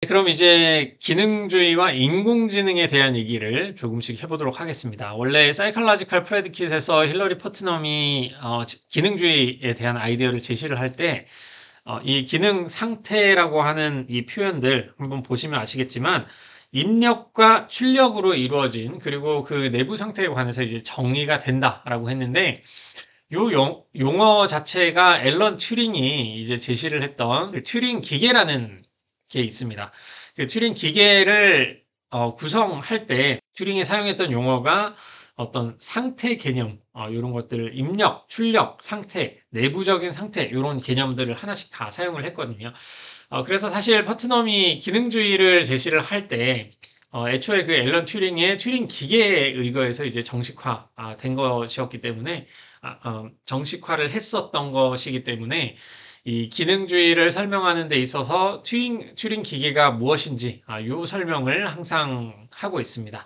그럼 이제 기능주의와 인공지능에 대한 얘기를 조금씩 해보도록 하겠습니다. 원래 사이컬러지컬 프레디킷에서 힐러리 퍼트넘이 기능주의에 대한 아이디어를 제시를 할 때 이 기능 상태라고 하는 이 표현들 한번 보시면 아시겠지만 입력과 출력으로 이루어진 그리고 그 내부 상태에 관해서 이제 정의가 된다라고 했는데 요 용어 자체가 앨런 튜링이 이제 제시를 했던 그 튜링 기계라는 게 있습니다. 그 튜링 기계를 구성할 때 튜링이 사용했던 용어가 어떤 상태 개념, 이런 것들, 입력, 출력, 상태, 내부적인 상태, 이런 개념들을 하나씩 다 사용을 했거든요. 그래서 사실 퍼트넘이 기능주의를 제시를 할 때, 애초에 그 앨런 튜링의 튜링 기계에 의거해서 이제 정식화 된 것이었기 때문에, 정식화를 했었던 것이기 때문에, 이 기능주의를 설명하는 데 있어서 튜링 기계가 무엇인지, 요 설명을 항상 하고 있습니다.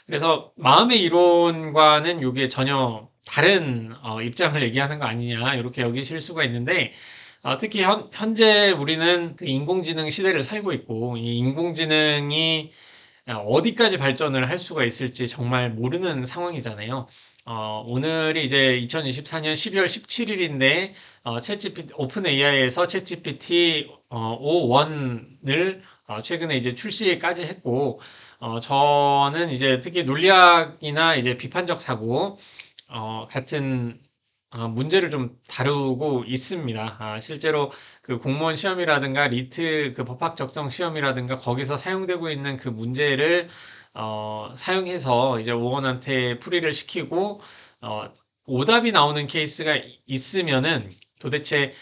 그래서 마음의 이론과는 이게 전혀 다른 입장을 얘기하는 거 아니냐, 이렇게 여기실 수가 있는데, 특히 현재 우리는 그 인공지능 시대를 살고 있고, 이 인공지능이 어디까지 발전을 할 수가 있을지 정말 모르는 상황이잖아요. 오늘이 이제 2024년 12월 17일인데, 오픈 AI에서 챗GPT 5.1을 최근에 이제 출시까지 했고, 저는 이제 특히 논리학이나 이제 비판적 사고, 같은 문제를 좀 다루고 있습니다. 실제로 그 공무원 시험이라든가 리트 그 법학 적성 시험이라든가 거기서 사용되고 있는 그 문제를 사용해서 이제 오원한테 풀이를 시키고 어, 오답이 나오는 케이스가 있으면은 도대체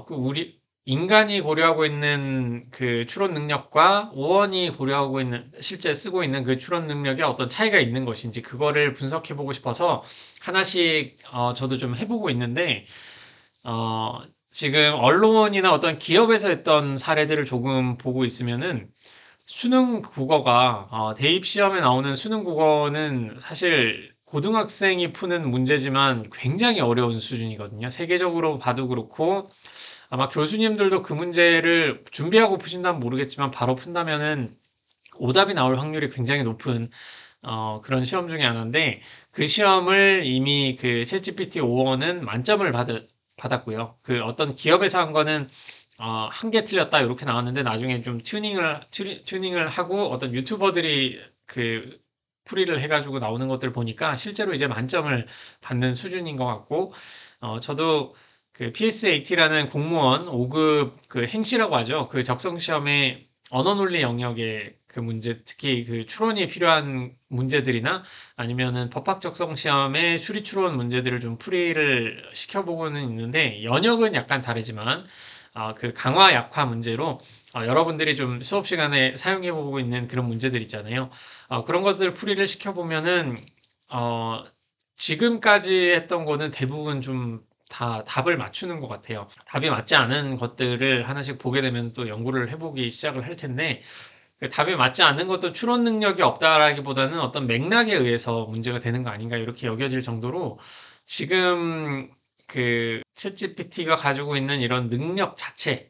그 우리 인간이 고려하고 있는 그 추론 능력과 오원이 고려하고 있는 실제 쓰고 있는 그 추론 능력에 어떤 차이가 있는 것인지 그거를 분석해 보고 싶어서 하나씩 저도 좀 해보고 있는데 지금 언론이나 어떤 기업에서 했던 사례들을 조금 보고 있으면은 수능 국어가 대입 시험에 나오는 수능 국어는 사실 고등학생이 푸는 문제지만 굉장히 어려운 수준이거든요. 세계적으로 봐도 그렇고 아마 교수님들도 그 문제를 준비하고 푸신다면 모르겠지만 바로 푼다면은 오답이 나올 확률이 굉장히 높은 그런 시험 중에 하나인데 그 시험을 이미 그 챗GPT 5원은 만점을 받았고요. 그 어떤 기업에서 한 거는 한 개 틀렸다 이렇게 나왔는데 나중에 좀 튜닝을 하고 어떤 유튜버들이 그 풀이를 해가지고 나오는 것들 보니까 실제로 이제 만점을 받는 수준인 것 같고 저도 그 PSAT라는 공무원 5급 그 행시라고 하죠. 그 적성 시험에 언어 논리 영역의 그 문제, 특히 그 추론이 필요한 문제들이나 아니면은 법학 적성 시험의 추리 추론 문제들을 좀 풀이를 시켜보고는 있는데 연역은 약간 다르지만 그 강화 약화 문제로 여러분들이 좀 수업 시간에 사용해보고 있는 그런 문제들 있잖아요. 그런 것들 풀이를 시켜보면은 어, 지금까지 했던 거는 대부분 좀 다 답을 맞추는 것 같아요. 답이 맞지 않은 것들을 하나씩 보게 되면 또 연구를 해보기 시작을 할 텐데, 그 답이 맞지 않는 것도 추론 능력이 없다라기보다는 어떤 맥락에 의해서 문제가 되는 거 아닌가 이렇게 여겨질 정도로 지금 그 챗GPT가 가지고 있는 이런 능력 자체,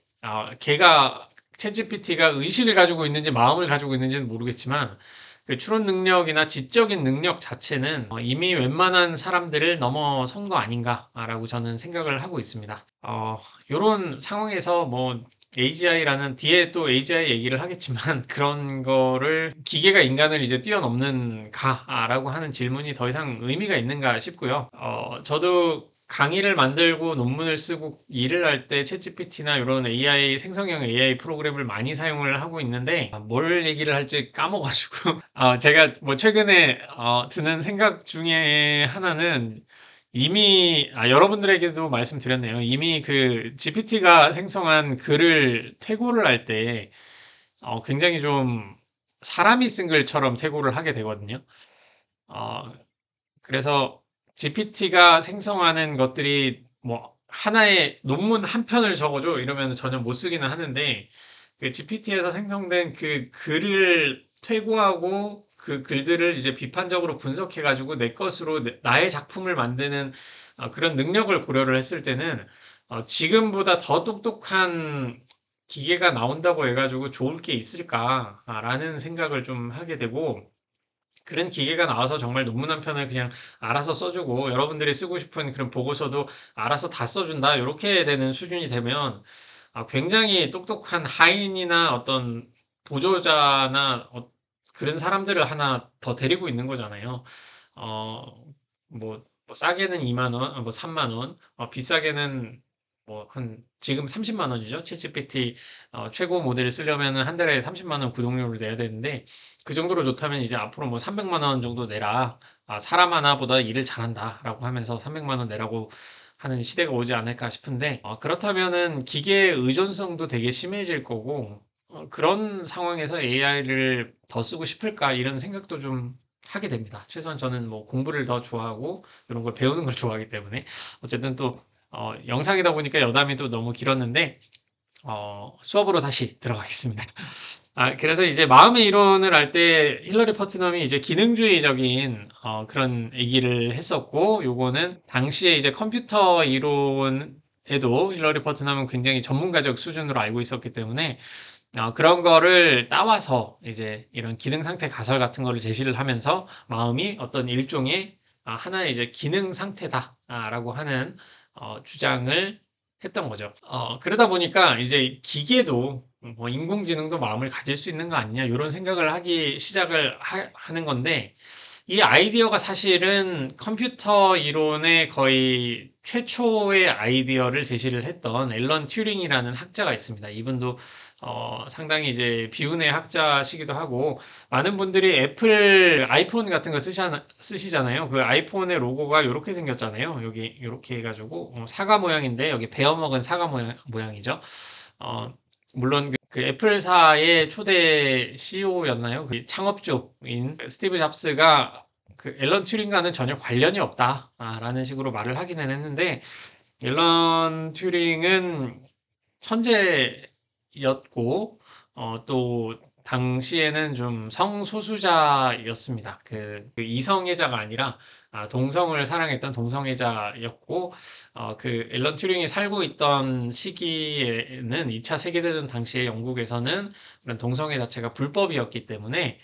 걔가 챗GPT가 의식을 가지고 있는지 마음을 가지고 있는지는 모르겠지만 그 추론 능력이나 지적인 능력 자체는 이미 웬만한 사람들을 넘어선 거 아닌가라고 저는 생각을 하고 있습니다. 요런 상황에서 뭐 AGI라는 뒤에 또 AGI 얘기를 하겠지만 그런 거를 기계가 인간을 이제 뛰어넘는가라고 하는 질문이 더 이상 의미가 있는가 싶고요. 저도 강의를 만들고 논문을 쓰고 일을 할 때 챗GPT나 이런 AI 생성형 AI 프로그램을 많이 사용을 하고 있는데 뭘 얘기를 할지 까먹어가지고 제가 뭐 최근에 드는 생각 중에 하나는 이미 여러분들에게도 말씀드렸네요. 이미 그 GPT가 생성한 글을 퇴고를 할 때 굉장히 좀 사람이 쓴 글처럼 퇴고를 하게 되거든요. 어, 그래서 GPT가 생성하는 것들이 뭐 하나의 논문 한 편을 적어줘 이러면 전혀 못 쓰기는 하는데 그 GPT에서 생성된 그 글을 퇴고하고 그 글들을 이제 비판적으로 분석해가지고 내 것으로 나의 작품을 만드는 그런 능력을 고려를 했을 때는 지금보다 더 똑똑한 기계가 나온다고 해가지고 좋을 게 있을까라는 생각을 좀 하게 되고, 그런 기계가 나와서 정말 논문 한 편을 그냥 알아서 써주고 여러분들이 쓰고 싶은 그런 보고서도 알아서 다 써준다. 이렇게 되는 수준이 되면 굉장히 똑똑한 하인이나 어떤 보조자나 그런 사람들을 하나 더 데리고 있는 거잖아요. 어, 뭐 싸게는 2만 원, 뭐 3만 원, 비싸게는 뭐 지금 30만 원이죠. 챗GPT 최고 모델을 쓰려면은 한 달에 30만 원 구독료를 내야 되는데 그 정도로 좋다면 이제 앞으로 뭐 300만 원 정도 내라. 사람 하나보다 일을 잘한다라고 하면서 300만 원 내라고 하는 시대가 오지 않을까 싶은데 그렇다면은 기계 의존성도 되게 심해질 거고 그런 상황에서 AI를 더 쓰고 싶을까 이런 생각도 좀 하게 됩니다. 최소한 저는 뭐 공부를 더 좋아하고 이런 걸 배우는 걸 좋아하기 때문에 어쨌든 또 영상이다 보니까 여담이 또 너무 길었는데 수업으로 다시 들어가겠습니다. 그래서 이제 마음의 이론을 할 때 힐러리 퍼트넘이 이제 기능주의적인 그런 얘기를 했었고, 요거는 당시에 이제 컴퓨터 이론에도 힐러리 퍼트넘은 굉장히 전문가적 수준으로 알고 있었기 때문에 그런 거를 따와서 이제 이런 기능 상태 가설 같은 거를 제시를 하면서 마음이 어떤 일종의 하나의 이제 기능 상태다라고 하는 주장을 했던 거죠. 그러다 보니까 이제 기계도 뭐 인공지능도 마음을 가질 수 있는 거 아니냐 이런 생각을 하기 시작을 하는 건데 이 아이디어가 사실은 컴퓨터 이론의 거의 최초의 아이디어를 제시를 했던 앨런 튜링이라는 학자가 있습니다. 이분도 상당히 이제 비운의 학자시기도 하고 많은 분들이 애플 아이폰 같은 거 쓰시잖아요. 그 아이폰의 로고가 이렇게 생겼잖아요. 여기 이렇게 해가지고 사과 모양인데 여기 베어먹은 사과 모양이죠. 어, 물론 그 애플사의 초대 CEO였나요? 그 창업주인 스티브 잡스가 그 앨런 튜링과는 전혀 관련이 없다라는 식으로 말을 하기는 했는데 앨런 튜링은 천재였고 또 당시에는 좀 성소수자였습니다. 그 이성애자가 아니라 동성을 사랑했던 동성애자였고 그 앨런 튜링이 살고 있던 시기에는 2차 세계대전 당시에 영국에서는 그런 동성애 자체가 불법이었기 때문에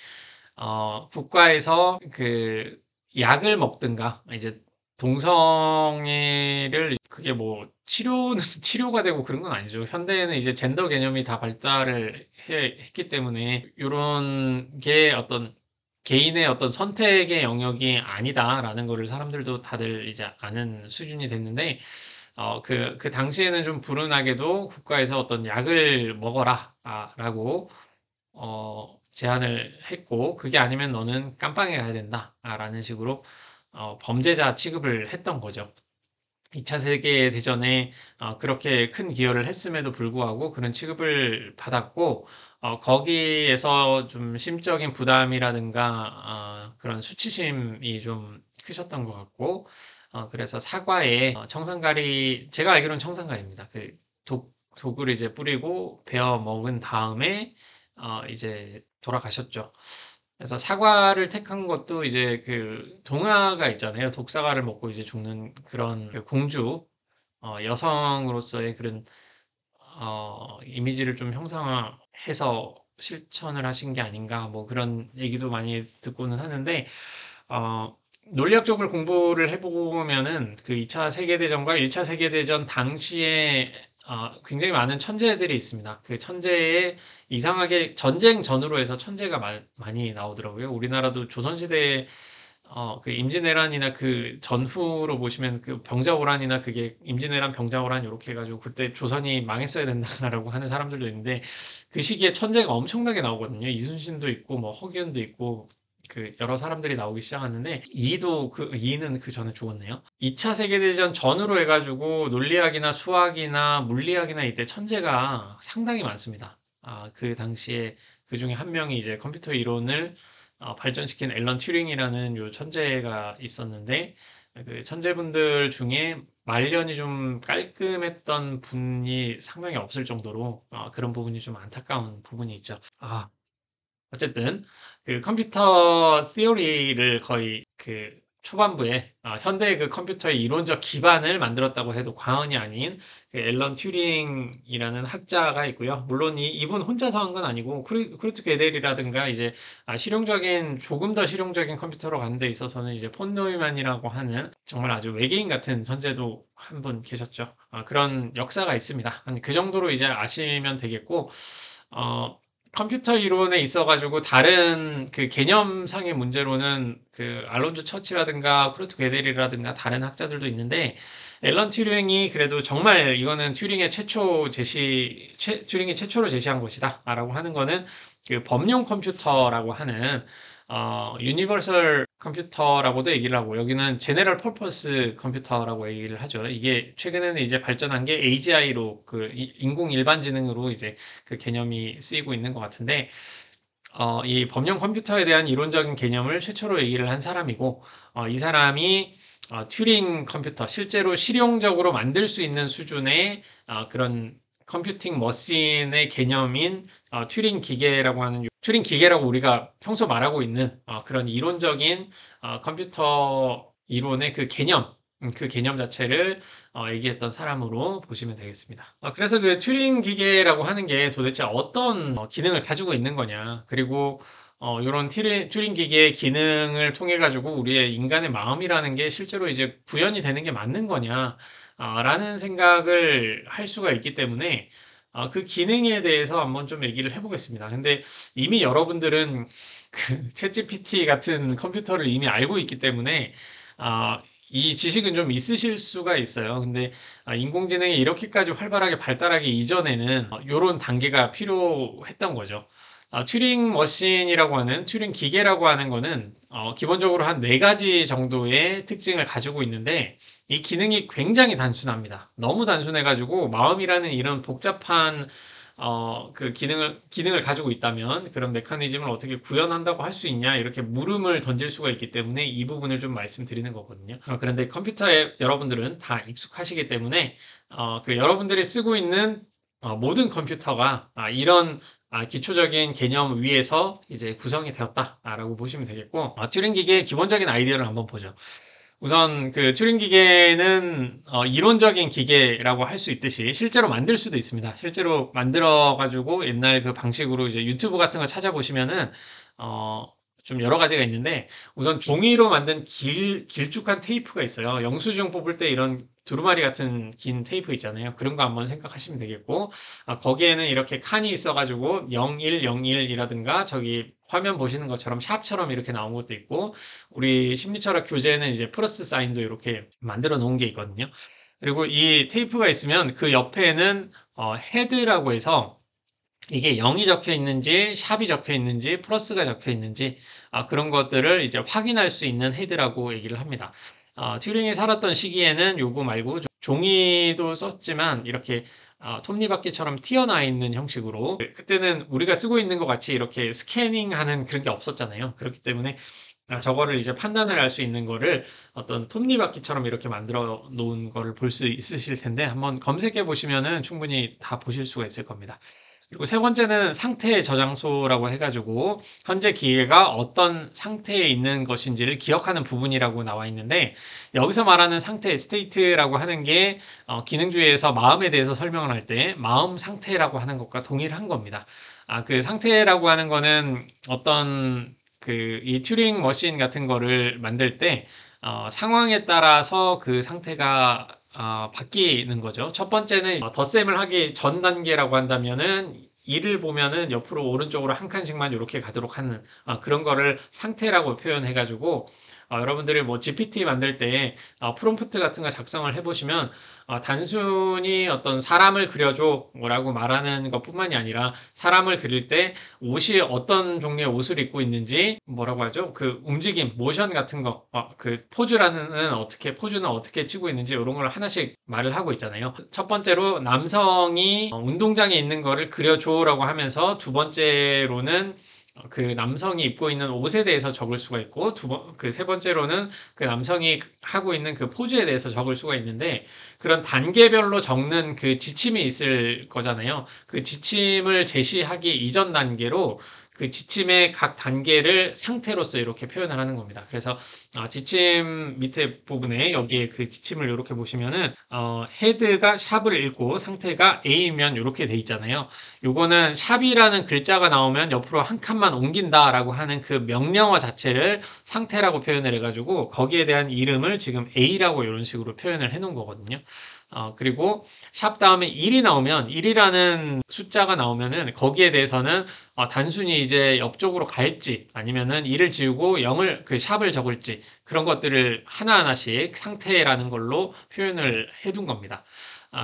국가에서 그 약을 먹든가 이제 동성애를 그게 뭐 치료는 치료가 되고 그런 건 아니죠. 현대에는 이제 젠더 개념이 다 발달을 했기 때문에 이런 게 어떤 개인의 어떤 선택의 영역이 아니다라는 거를 사람들도 다들 이제 아는 수준이 됐는데 그 당시에는 좀 불운하게도 국가에서 어떤 약을 먹어라 라고 제안을 했고, 그게 아니면 너는 깜빵에 가야 된다. 라는 식으로, 범죄자 취급을 했던 거죠. 2차 세계대전에 그렇게 큰 기여를 했음에도 불구하고 그런 취급을 받았고, 거기에서 좀 심적인 부담이라든가, 그런 수치심이 좀 크셨던 것 같고, 그래서 사과에 청산가리, 제가 알기로는 청산가리입니다. 그 독을 이제 뿌리고 베어 먹은 다음에, 이제 돌아가셨죠. 그래서 사과를 택한 것도 이제 그 동화가 있잖아요. 독사과를 먹고 이제 죽는 그런 그 공주, 여성으로서의 그런, 이미지를 좀 형상화해서 실천을 하신 게 아닌가, 뭐 그런 얘기도 많이 듣고는 하는데, 어, 논리학적으로 공부를 해보면은 그 2차 세계대전과 1차 세계대전 당시에 굉장히 많은 천재들이 있습니다. 그 천재에 이상하게 전쟁 전후로 해서 천재가 많이 나오더라고요. 우리나라도 조선시대에 그 임진왜란이나 그 전후로 보시면 그 병자호란이나 그게 임진왜란 병자호란 이렇게 해가지고 그때 조선이 망했어야 된다라고 하는 사람들도 있는데 그 시기에 천재가 엄청나게 나오거든요. 이순신도 있고 뭐 허균도 있고 그 여러 사람들이 나오기 시작하는데 이는 그 전에 죽었네요. 2차 세계대전 전후로 해가지고 논리학이나 수학이나 물리학이나 이때 천재가 상당히 많습니다. 그 당시에 그 중에 한 명이 이제 컴퓨터 이론을 발전시킨 앨런 튜링이라는 요 천재가 있었는데 그 천재분들 중에 말년이 좀 깔끔했던 분이 상당히 없을 정도로 그런 부분이 좀 안타까운 부분이 있죠. 어쨌든 그 컴퓨터 시어리를 거의 그 초반부에 현대의 그 컴퓨터의 이론적 기반을 만들었다고 해도 과언이 아닌 그 앨런 튜링이라는 학자가 있고요. 물론 이분 혼자서 한 건 아니고 쿠르트 게델이라든가 이제 실용적인 조금 더 실용적인 컴퓨터로 가는 데 있어서는 이제 폰 노이만이라고 하는 정말 아주 외계인 같은 천재도 한 분 계셨죠. 그런 역사가 있습니다. 그 정도로 이제 아시면 되겠고 어, 컴퓨터 이론에 있어가지고 다른 그 개념상의 문제로는 그 알론조 처치라든가 쿠르트 게델이라든가 다른 학자들도 있는데 앨런 튜링이 그래도 정말 이거는 튜링이 최초로 제시한 것이다라고 하는 거는 그 범용 컴퓨터라고 하는 유니버설 컴퓨터라고도 얘기를 하고 여기는 제네럴 퍼포스 컴퓨터라고 얘기를 하죠. 이게 최근에는 이제 발전한 게 AGI로 그 인공 일반지능으로 이제 그 개념이 쓰이고 있는 것 같은데 이 범용 컴퓨터에 대한 이론적인 개념을 최초로 얘기를 한 사람이고 이 사람이 튜링 컴퓨터 실제로 실용적으로 만들 수 있는 수준의 그런 컴퓨팅 머신의 개념인 튜링 기계라고 하는 튜링 기계라고 우리가 평소 말하고 있는 그런 이론적인 컴퓨터 이론의 그 개념 자체를 얘기했던 사람으로 보시면 되겠습니다. 그래서 그 튜링 기계라고 하는 게 도대체 어떤 기능을 가지고 있는 거냐. 그리고 이런 튜링 기계의 기능을 통해 가지고 우리의 인간의 마음이라는 게 실제로 이제 구현이 되는 게 맞는 거냐. 라는 생각을 할 수가 있기 때문에 그 기능에 대해서 한번 좀 얘기를 해보겠습니다. 근데 이미 여러분들은 그 챗GPT 같은 컴퓨터를 이미 알고 있기 때문에 이 지식은 좀 있으실 수가 있어요. 근데 인공지능이 이렇게까지 활발하게 발달하기 이전에는 이런 단계가 필요했던 거죠. 튜링 머신이라고 하는 튜링 기계라고 하는 거는 기본적으로 한 네 가지 정도의 특징을 가지고 있는데 이 기능이 굉장히 단순합니다. 너무 단순해가지고 마음이라는 이런 복잡한 그 기능을 가지고 있다면 그런 메커니즘을 어떻게 구현한다고 할 수 있냐 이렇게 물음을 던질 수가 있기 때문에 이 부분을 좀 말씀드리는 거거든요. 그런데 컴퓨터에 여러분들은 다 익숙하시기 때문에 그 여러분들이 쓰고 있는 모든 컴퓨터가 이런 기초적인 개념 위에서 이제 구성이 되었다라고 보시면 되겠고 튜링 기계의 기본적인 아이디어를 한번 보죠. 우선 그 튜링 기계는 이론적인 기계라고 할 수 있듯이 실제로 만들 수도 있습니다. 실제로 만들어 가지고 옛날 그 방식으로 이제 유튜브 같은 거 찾아보시면은 어, 좀 여러 가지가 있는데 우선 종이로 만든 길쭉한 테이프가 있어요. 영수증 뽑을 때 이런 두루마리 같은 긴 테이프 있잖아요. 그런 거 한번 생각하시면 되겠고 거기에는 이렇게 칸이 있어가지고 0101이라든가 저기 화면 보시는 것처럼 샵처럼 이렇게 나온 것도 있고 우리 심리철학 교재에는 이제 플러스 사인도 이렇게 만들어 놓은 게 있거든요. 그리고 이 테이프가 있으면 그 옆에는 헤드라고 해서 이게 0이 적혀 있는지 샵이 적혀 있는지 플러스가 적혀 있는지 그런 것들을 이제 확인할 수 있는 헤드라고 얘기를 합니다. 튜링이 살았던 시기에는 요거 말고 종이도 썼지만 이렇게 톱니바퀴처럼 튀어나와 있는 형식으로 그때는 우리가 쓰고 있는 것 같이 이렇게 스캐닝하는 그런 게 없었잖아요. 그렇기 때문에 저거를 이제 판단을 할 수 있는 거를 어떤 톱니바퀴처럼 이렇게 만들어 놓은 거를 볼 수 있으실 텐데 한번 검색해 보시면은 충분히 다 보실 수가 있을 겁니다. 그리고 세 번째는 상태 저장소라고 해가지고 현재 기계가 어떤 상태에 있는 것인지를 기억하는 부분이라고 나와 있는데 여기서 말하는 상태, 스테이트라고 하는 게 기능주의에서 마음에 대해서 설명을 할 때 마음 상태라고 하는 것과 동일한 겁니다. 그 상태라고 하는 거는 어떤 이 튜링 머신 같은 거를 만들 때 상황에 따라서 그 상태가 바뀌는 거죠. 첫 번째는 덧셈을 하기 전 단계라고 한다면은 2를 보면은 옆으로 오른쪽으로 한 칸씩만 이렇게 가도록 하는 그런 거를 상태라고 표현해가지고 여러분들이 뭐 GPT 만들 때 프롬프트 같은 거 작성을 해보시면 단순히 어떤 사람을 그려줘 라고 말하는 것뿐만이 아니라 사람을 그릴 때 옷이 어떤 종류의 옷을 입고 있는지 뭐라고 하죠? 그 움직임, 모션 같은 거, 그 포즈는 어떻게 치고 있는지 이런 걸 하나씩 말을 하고 있잖아요. 첫 번째로 남성이 운동장에 있는 거를 그려줘라고 하면서 두 번째로는 그 남성이 입고 있는 옷에 대해서 적을 수가 있고 그 세 번째로는 그 남성이 하고 있는 그 포즈에 대해서 적을 수가 있는데 그런 단계별로 적는 그 지침이 있을 거잖아요. 그 지침을 제시하기 이전 단계로 그 지침의 각 단계를 상태로서 이렇게 표현을 하는 겁니다. 그래서 지침 밑에 부분에 여기에 그 지침을 이렇게 보시면은 헤드가 샵을 읽고 상태가 A면 이렇게 돼 있잖아요. 요거는 샵이라는 글자가 나오면 옆으로 한 칸만 옮긴다라고 하는 그 명령어 자체를 상태라고 표현을 해가지고 거기에 대한 이름을 지금 A라고 이런 식으로 표현을 해놓은 거거든요. 그리고 샵 다음에 1이 나오면 1이라는 숫자가 나오면은 거기에 대해서는 단순히 이제 옆쪽으로 갈지 아니면은 1을 지우고 0을 그 샵을 적을지 그런 것들을 하나하나씩 상태라는 걸로 표현을 해둔 겁니다.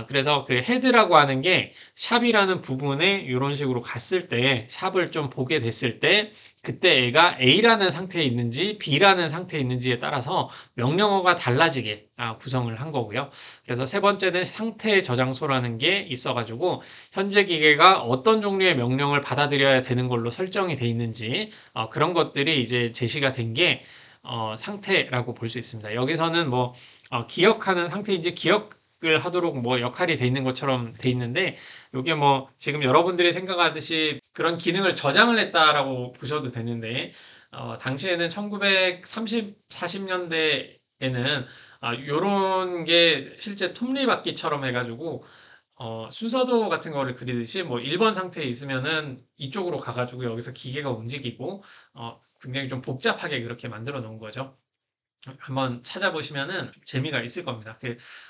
그래서 그 헤드라고 하는 게 샵이라는 부분에 이런 식으로 갔을 때 샵을 좀 보게 됐을 때 그때 애가 A라는 상태에 있는지 B라는 상태에 있는지에 따라서 명령어가 달라지게 구성을 한 거고요. 그래서 세 번째는 상태 저장소라는 게 있어가지고 현재 기계가 어떤 종류의 명령을 받아들여야 되는 걸로 설정이 돼 있는지 그런 것들이 이제 제시가 된 게 상태라고 볼 수 있습니다. 여기서는 뭐 기억하는 상태인지 기억을 하도록 뭐 역할이 돼 있는 것처럼 돼 있는데 이게 뭐 지금 여러분들이 생각하듯이 그런 기능을 저장을 했다라고 보셔도 되는데 당시에는 1930, 40년대에는 요런 게 실제 톱니바퀴처럼 해가지고 순서도 같은 거를 그리듯이 뭐 1번 상태에 있으면은 이쪽으로 가가지고 여기서 기계가 움직이고 굉장히 좀 복잡하게 그렇게 만들어 놓은 거죠. 한번 찾아보시면은 좀 재미가 있을 겁니다.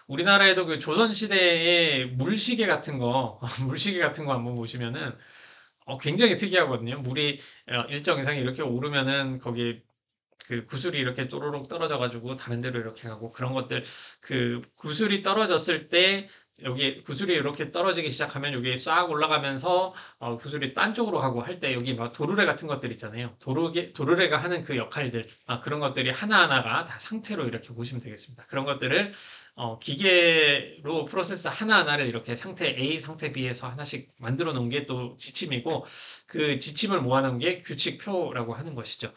우리나라에도 그 조선시대의 물시계 같은 거, 물시계 같은 거 한번 보시면은 굉장히 특이하거든요. 물이 일정 이상 이렇게 오르면은 거기 그 구슬이 이렇게 또로록 떨어져가지고 다른 데로 이렇게 가고 그런 것들 그 구슬이 떨어졌을 때 여기 구슬이 이렇게 떨어지기 시작하면 여기 싹 올라가면서 구슬이 딴 쪽으로 가고 할 때 여기 막 도르래 같은 것들 있잖아요. 도르래가 하는 그 역할들 그런 것들이 하나하나가 다 상태로 이렇게 보시면 되겠습니다. 그런 것들을 기계로 프로세스 하나하나를 이렇게 상태 A, 상태 B에서 하나씩 만들어 놓은 게 또 지침이고 그 지침을 모아놓은 게 규칙표라고 하는 것이죠.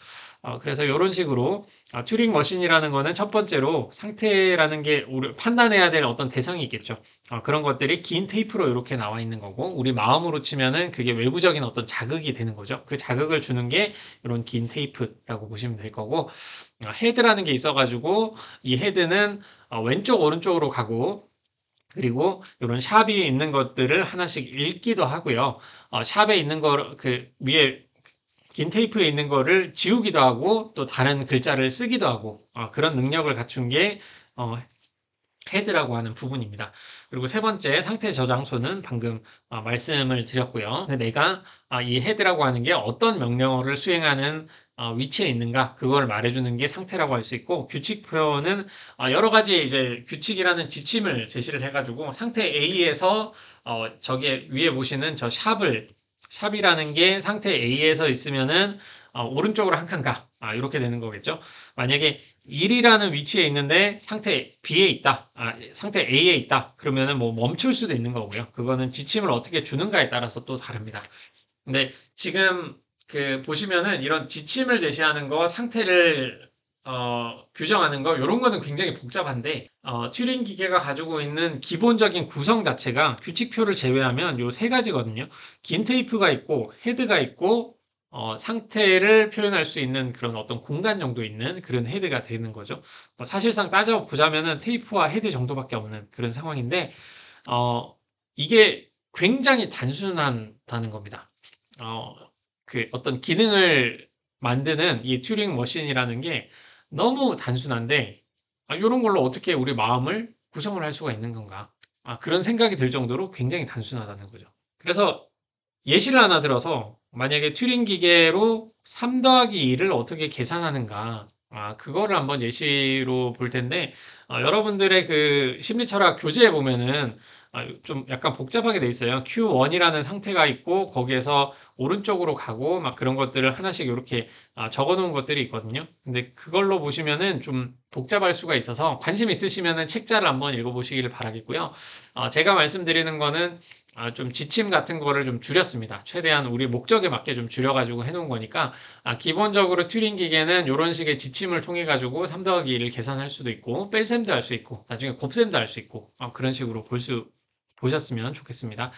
그래서 이런 식으로 튜링 머신이라는 거는 첫 번째로 상태라는 게 우리 판단해야 될 어떤 대상이 있겠죠. 그런 것들이 긴 테이프로 이렇게 나와 있는 거고 우리 마음으로 치면은 그게 외부적인 어떤 자극이 되는 거죠. 그 자극을 주는 게 이런 긴 테이프라고 보시면 될 거고 헤드라는 게 있어가지고 이 헤드는 왼쪽 오른쪽으로 가고 그리고 이런 샵이 있는 것들을 하나씩 읽기도 하고요. 샵에 있는 거, 그 위에 긴 테이프에 있는 거를 지우기도 하고 또 다른 글자를 쓰기도 하고 그런 능력을 갖춘 게 헤드라고 하는 부분입니다. 그리고 세 번째 상태 저장소는 방금 말씀을 드렸고요. 내가 이 헤드라고 하는 게 어떤 명령어를 수행하는 위치에 있는가 그걸 말해주는 게 상태라고 할 수 있고 규칙표는 여러 가지 이제 규칙이라는 지침을 제시를 해가지고 상태 A에서 저기 위에 보시는 저 샵이라는 게 상태 A에서 있으면은 오른쪽으로 한 칸 가. 이렇게 되는 거겠죠. 만약에 1이라는 위치에 있는데 상태 B에 있다. 상태 A에 있다. 그러면은 뭐 멈출 수도 있는 거고요. 그거는 지침을 어떻게 주는가에 따라서 또 다릅니다. 근데 지금 그 보시면은 이런 지침을 제시하는 거, 상태를 규정하는 거, 이런 거는 굉장히 복잡한데, 튜링 기계가 가지고 있는 기본적인 구성 자체가 규칙표를 제외하면 요 세 가지거든요. 긴 테이프가 있고, 헤드가 있고, 상태를 표현할 수 있는 그런 어떤 공간 정도 있는 그런 헤드가 되는 거죠. 사실상 따져보자면은 테이프와 헤드 정도밖에 없는 그런 상황인데, 이게 굉장히 단순하다는 겁니다. 어, 그 어떤 기능을 만드는 이 튜링 머신이라는 게 너무 단순한데, 이런 걸로 어떻게 우리 마음을 구성을 할 수가 있는 건가? 그런 생각이 들 정도로 굉장히 단순하다는 거죠. 그래서 예시를 하나 들어서 만약에 튜링 기계로 3 더하기 2를 어떻게 계산하는가? 그거를 한번 예시로 볼 텐데, 여러분들의 그 심리철학 교재에 보면은 좀 약간 복잡하게 돼 있어요. Q1이라는 상태가 있고, 거기에서 오른쪽으로 가고, 막 그런 것들을 하나씩 이렇게 적어 놓은 것들이 있거든요. 근데 그걸로 보시면은 좀 복잡할 수가 있어서 관심 있으시면은 책자를 한번 읽어보시기를 바라겠고요. 제가 말씀드리는 거는 좀 지침 같은 거를 좀 줄였습니다. 최대한 우리 목적에 맞게 좀 줄여가지고 해놓은 거니까, 기본적으로 튜링 기계는 이런 식의 지침을 통해 가지고 3 더하기 2를 계산할 수도 있고, 뺄셈도 할 수 있고, 나중에 곱셈도 할 수 있고, 그런 식으로 보셨으면 좋겠습니다.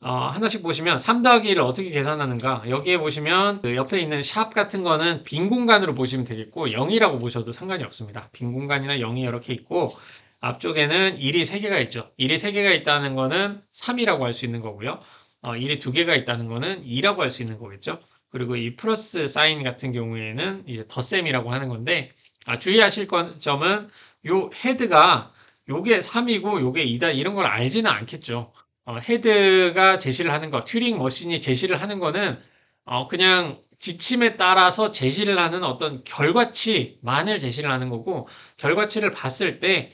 하나씩 보시면 3 더하기 1을 어떻게 계산하는가 여기에 보시면 그 옆에 있는 샵 같은 거는 빈 공간으로 보시면 되겠고 0이라고 보셔도 상관이 없습니다. 빈 공간이나 0이 이렇게 있고 앞쪽에는 1이 3개가 있죠. 1이 3개가 있다는 거는 3이라고 할 수 있는 거고요. 1이 2개가 있다는 거는 2라고 할 수 있는 거겠죠. 그리고 이 플러스 사인 같은 경우에는 이제 덧셈이라고 하는 건데 주의하실 점은 요 헤드가 요게 3이고 요게 2다 이런 걸 알지는 않겠죠. 헤드가 제시를 하는 거, 튜링 머신이 제시를 하는 거는 그냥 지침에 따라서 제시를 하는 어떤 결과치만을 제시를 하는 거고 결과치를 봤을 때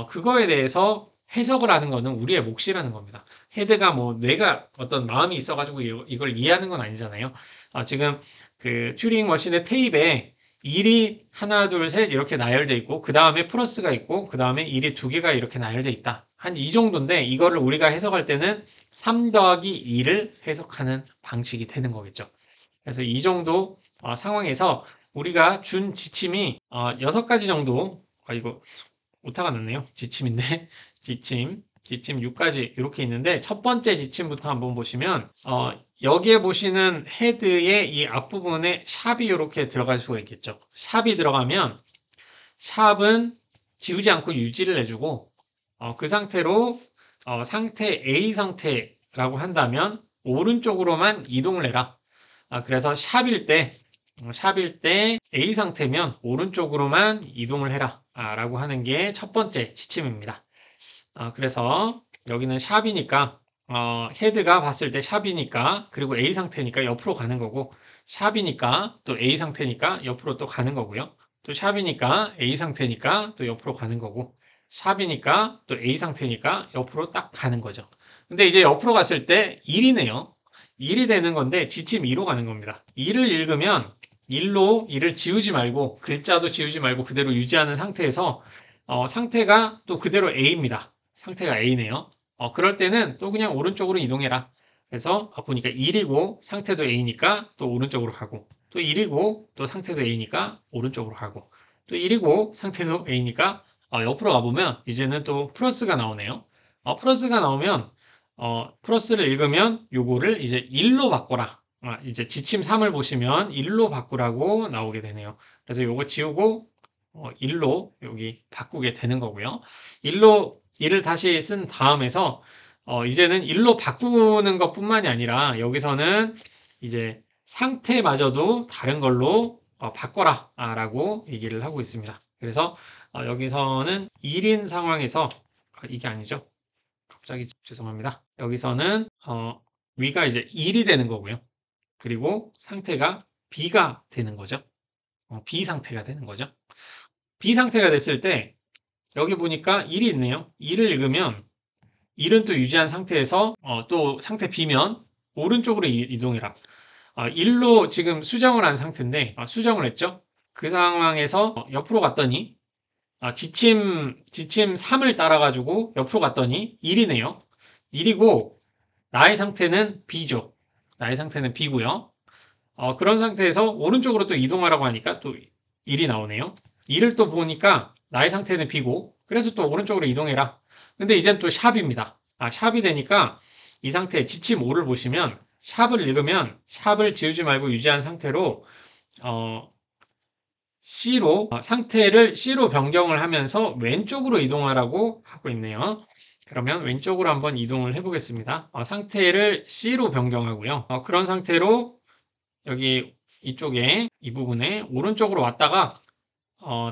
그거에 대해서 해석을 하는 거는 우리의 몫이라는 겁니다. 헤드가 뭐 뇌가 어떤 마음이 있어가지고 이걸 이해하는 건 아니잖아요. 지금 그 튜링 머신의 테이프에 1이 하나, 둘, 셋 이렇게 나열돼 있고 그 다음에 플러스가 있고 그 다음에 1이 2개가 이렇게 나열돼 있다. 한 이 정도인데 이거를 우리가 해석할 때는 3 더하기 2를 해석하는 방식이 되는 거겠죠. 그래서 이 정도 상황에서 우리가 준 지침이 6가지 정도 이거 오타가 났네요. 지침인데 지침 6가지 이렇게 있는데 첫 번째 지침부터 한번 보시면 여기에 보시는 헤드의 이 앞부분에 샵이 이렇게 들어갈 수가 있겠죠. 샵이 들어가면 샵은 지우지 않고 유지를 해주고 그 상태로 상태 A 상태라고 한다면 오른쪽으로만 이동을 해라. 그래서 샵일 때 A 상태면 오른쪽으로만 이동을 해라. 라고 하는 게 첫 번째 지침입니다. 그래서 여기는 샵이니까 헤드가 봤을 때 샵이니까 그리고 A 상태니까 옆으로 가는 거고 샵이니까 또 A 상태니까 옆으로 또 가는 거고요. 또 샵이니까 A 상태니까 또 옆으로 가는 거고 샵이니까 또 A 상태니까 옆으로 딱 가는 거죠. 근데 이제 옆으로 갔을 때 1이네요. 1이 되는 건데 지침 2로 가는 겁니다. 2를 읽으면 1을 지우지 말고 글자도 지우지 말고 그대로 유지하는 상태에서 상태가 또 그대로 A입니다. 상태가 A네요. 그럴 때는 또 그냥 오른쪽으로 이동해라. 그래서 보니까 1이고 상태도 A니까 또 오른쪽으로 가고 또 1이고 또 상태도 A니까 오른쪽으로 가고 또 1이고 상태도 A니까 옆으로 가보면 이제는 또 플러스가 나오네요. 플러스가 나오면 플러스를 읽으면 요거를 이제 1로 바꿔라. 이제 지침 3을 보시면 1로 바꾸라고 나오게 되네요. 그래서 요거 지우고 1로 여기 바꾸게 되는 거고요. 1을 다시 쓴 다음에서 이제는 1로 바꾸는 것뿐만이 아니라 여기서는 이제 상태마저도 다른 걸로 바꿔라 라고 얘기를 하고 있습니다. 그래서 여기서는 1인 상황에서 이게 아니죠. 갑자기 죄송합니다. 여기서는 위가 이제 1이 되는 거고요. 그리고 상태가 B가 되는 거죠. B 상태가 되는 거죠. B 상태가 됐을 때 여기 보니까 1이 있네요. 1을 읽으면 1은 또 유지한 상태에서 또 상태 B면 오른쪽으로 이동해라. 1로 지금 수정을 한 상태인데 수정을 했죠. 그 상황에서 옆으로 갔더니 지침 3을 따라가지고 옆으로 갔더니 1이네요. 1이고 나의 상태는 B죠. 나의 상태는 B고요. 그런 상태에서 오른쪽으로 또 이동하라고 하니까 또 1이 나오네요. 1을 또 보니까 나의 상태는 B고 그래서 또 오른쪽으로 이동해라. 근데 이젠 또 샵입니다. 샵이 되니까 이 상태 지침 5를 보시면 샵을 읽으면 샵을 지우지 말고 유지한 상태로 C로 상태를 C로 변경을 하면서 왼쪽으로 이동하라고 하고 있네요. 그러면 왼쪽으로 한번 이동을 해보겠습니다. 상태를 C로 변경하고요. 그런 상태로 여기 이쪽에 이 부분에 오른쪽으로 왔다가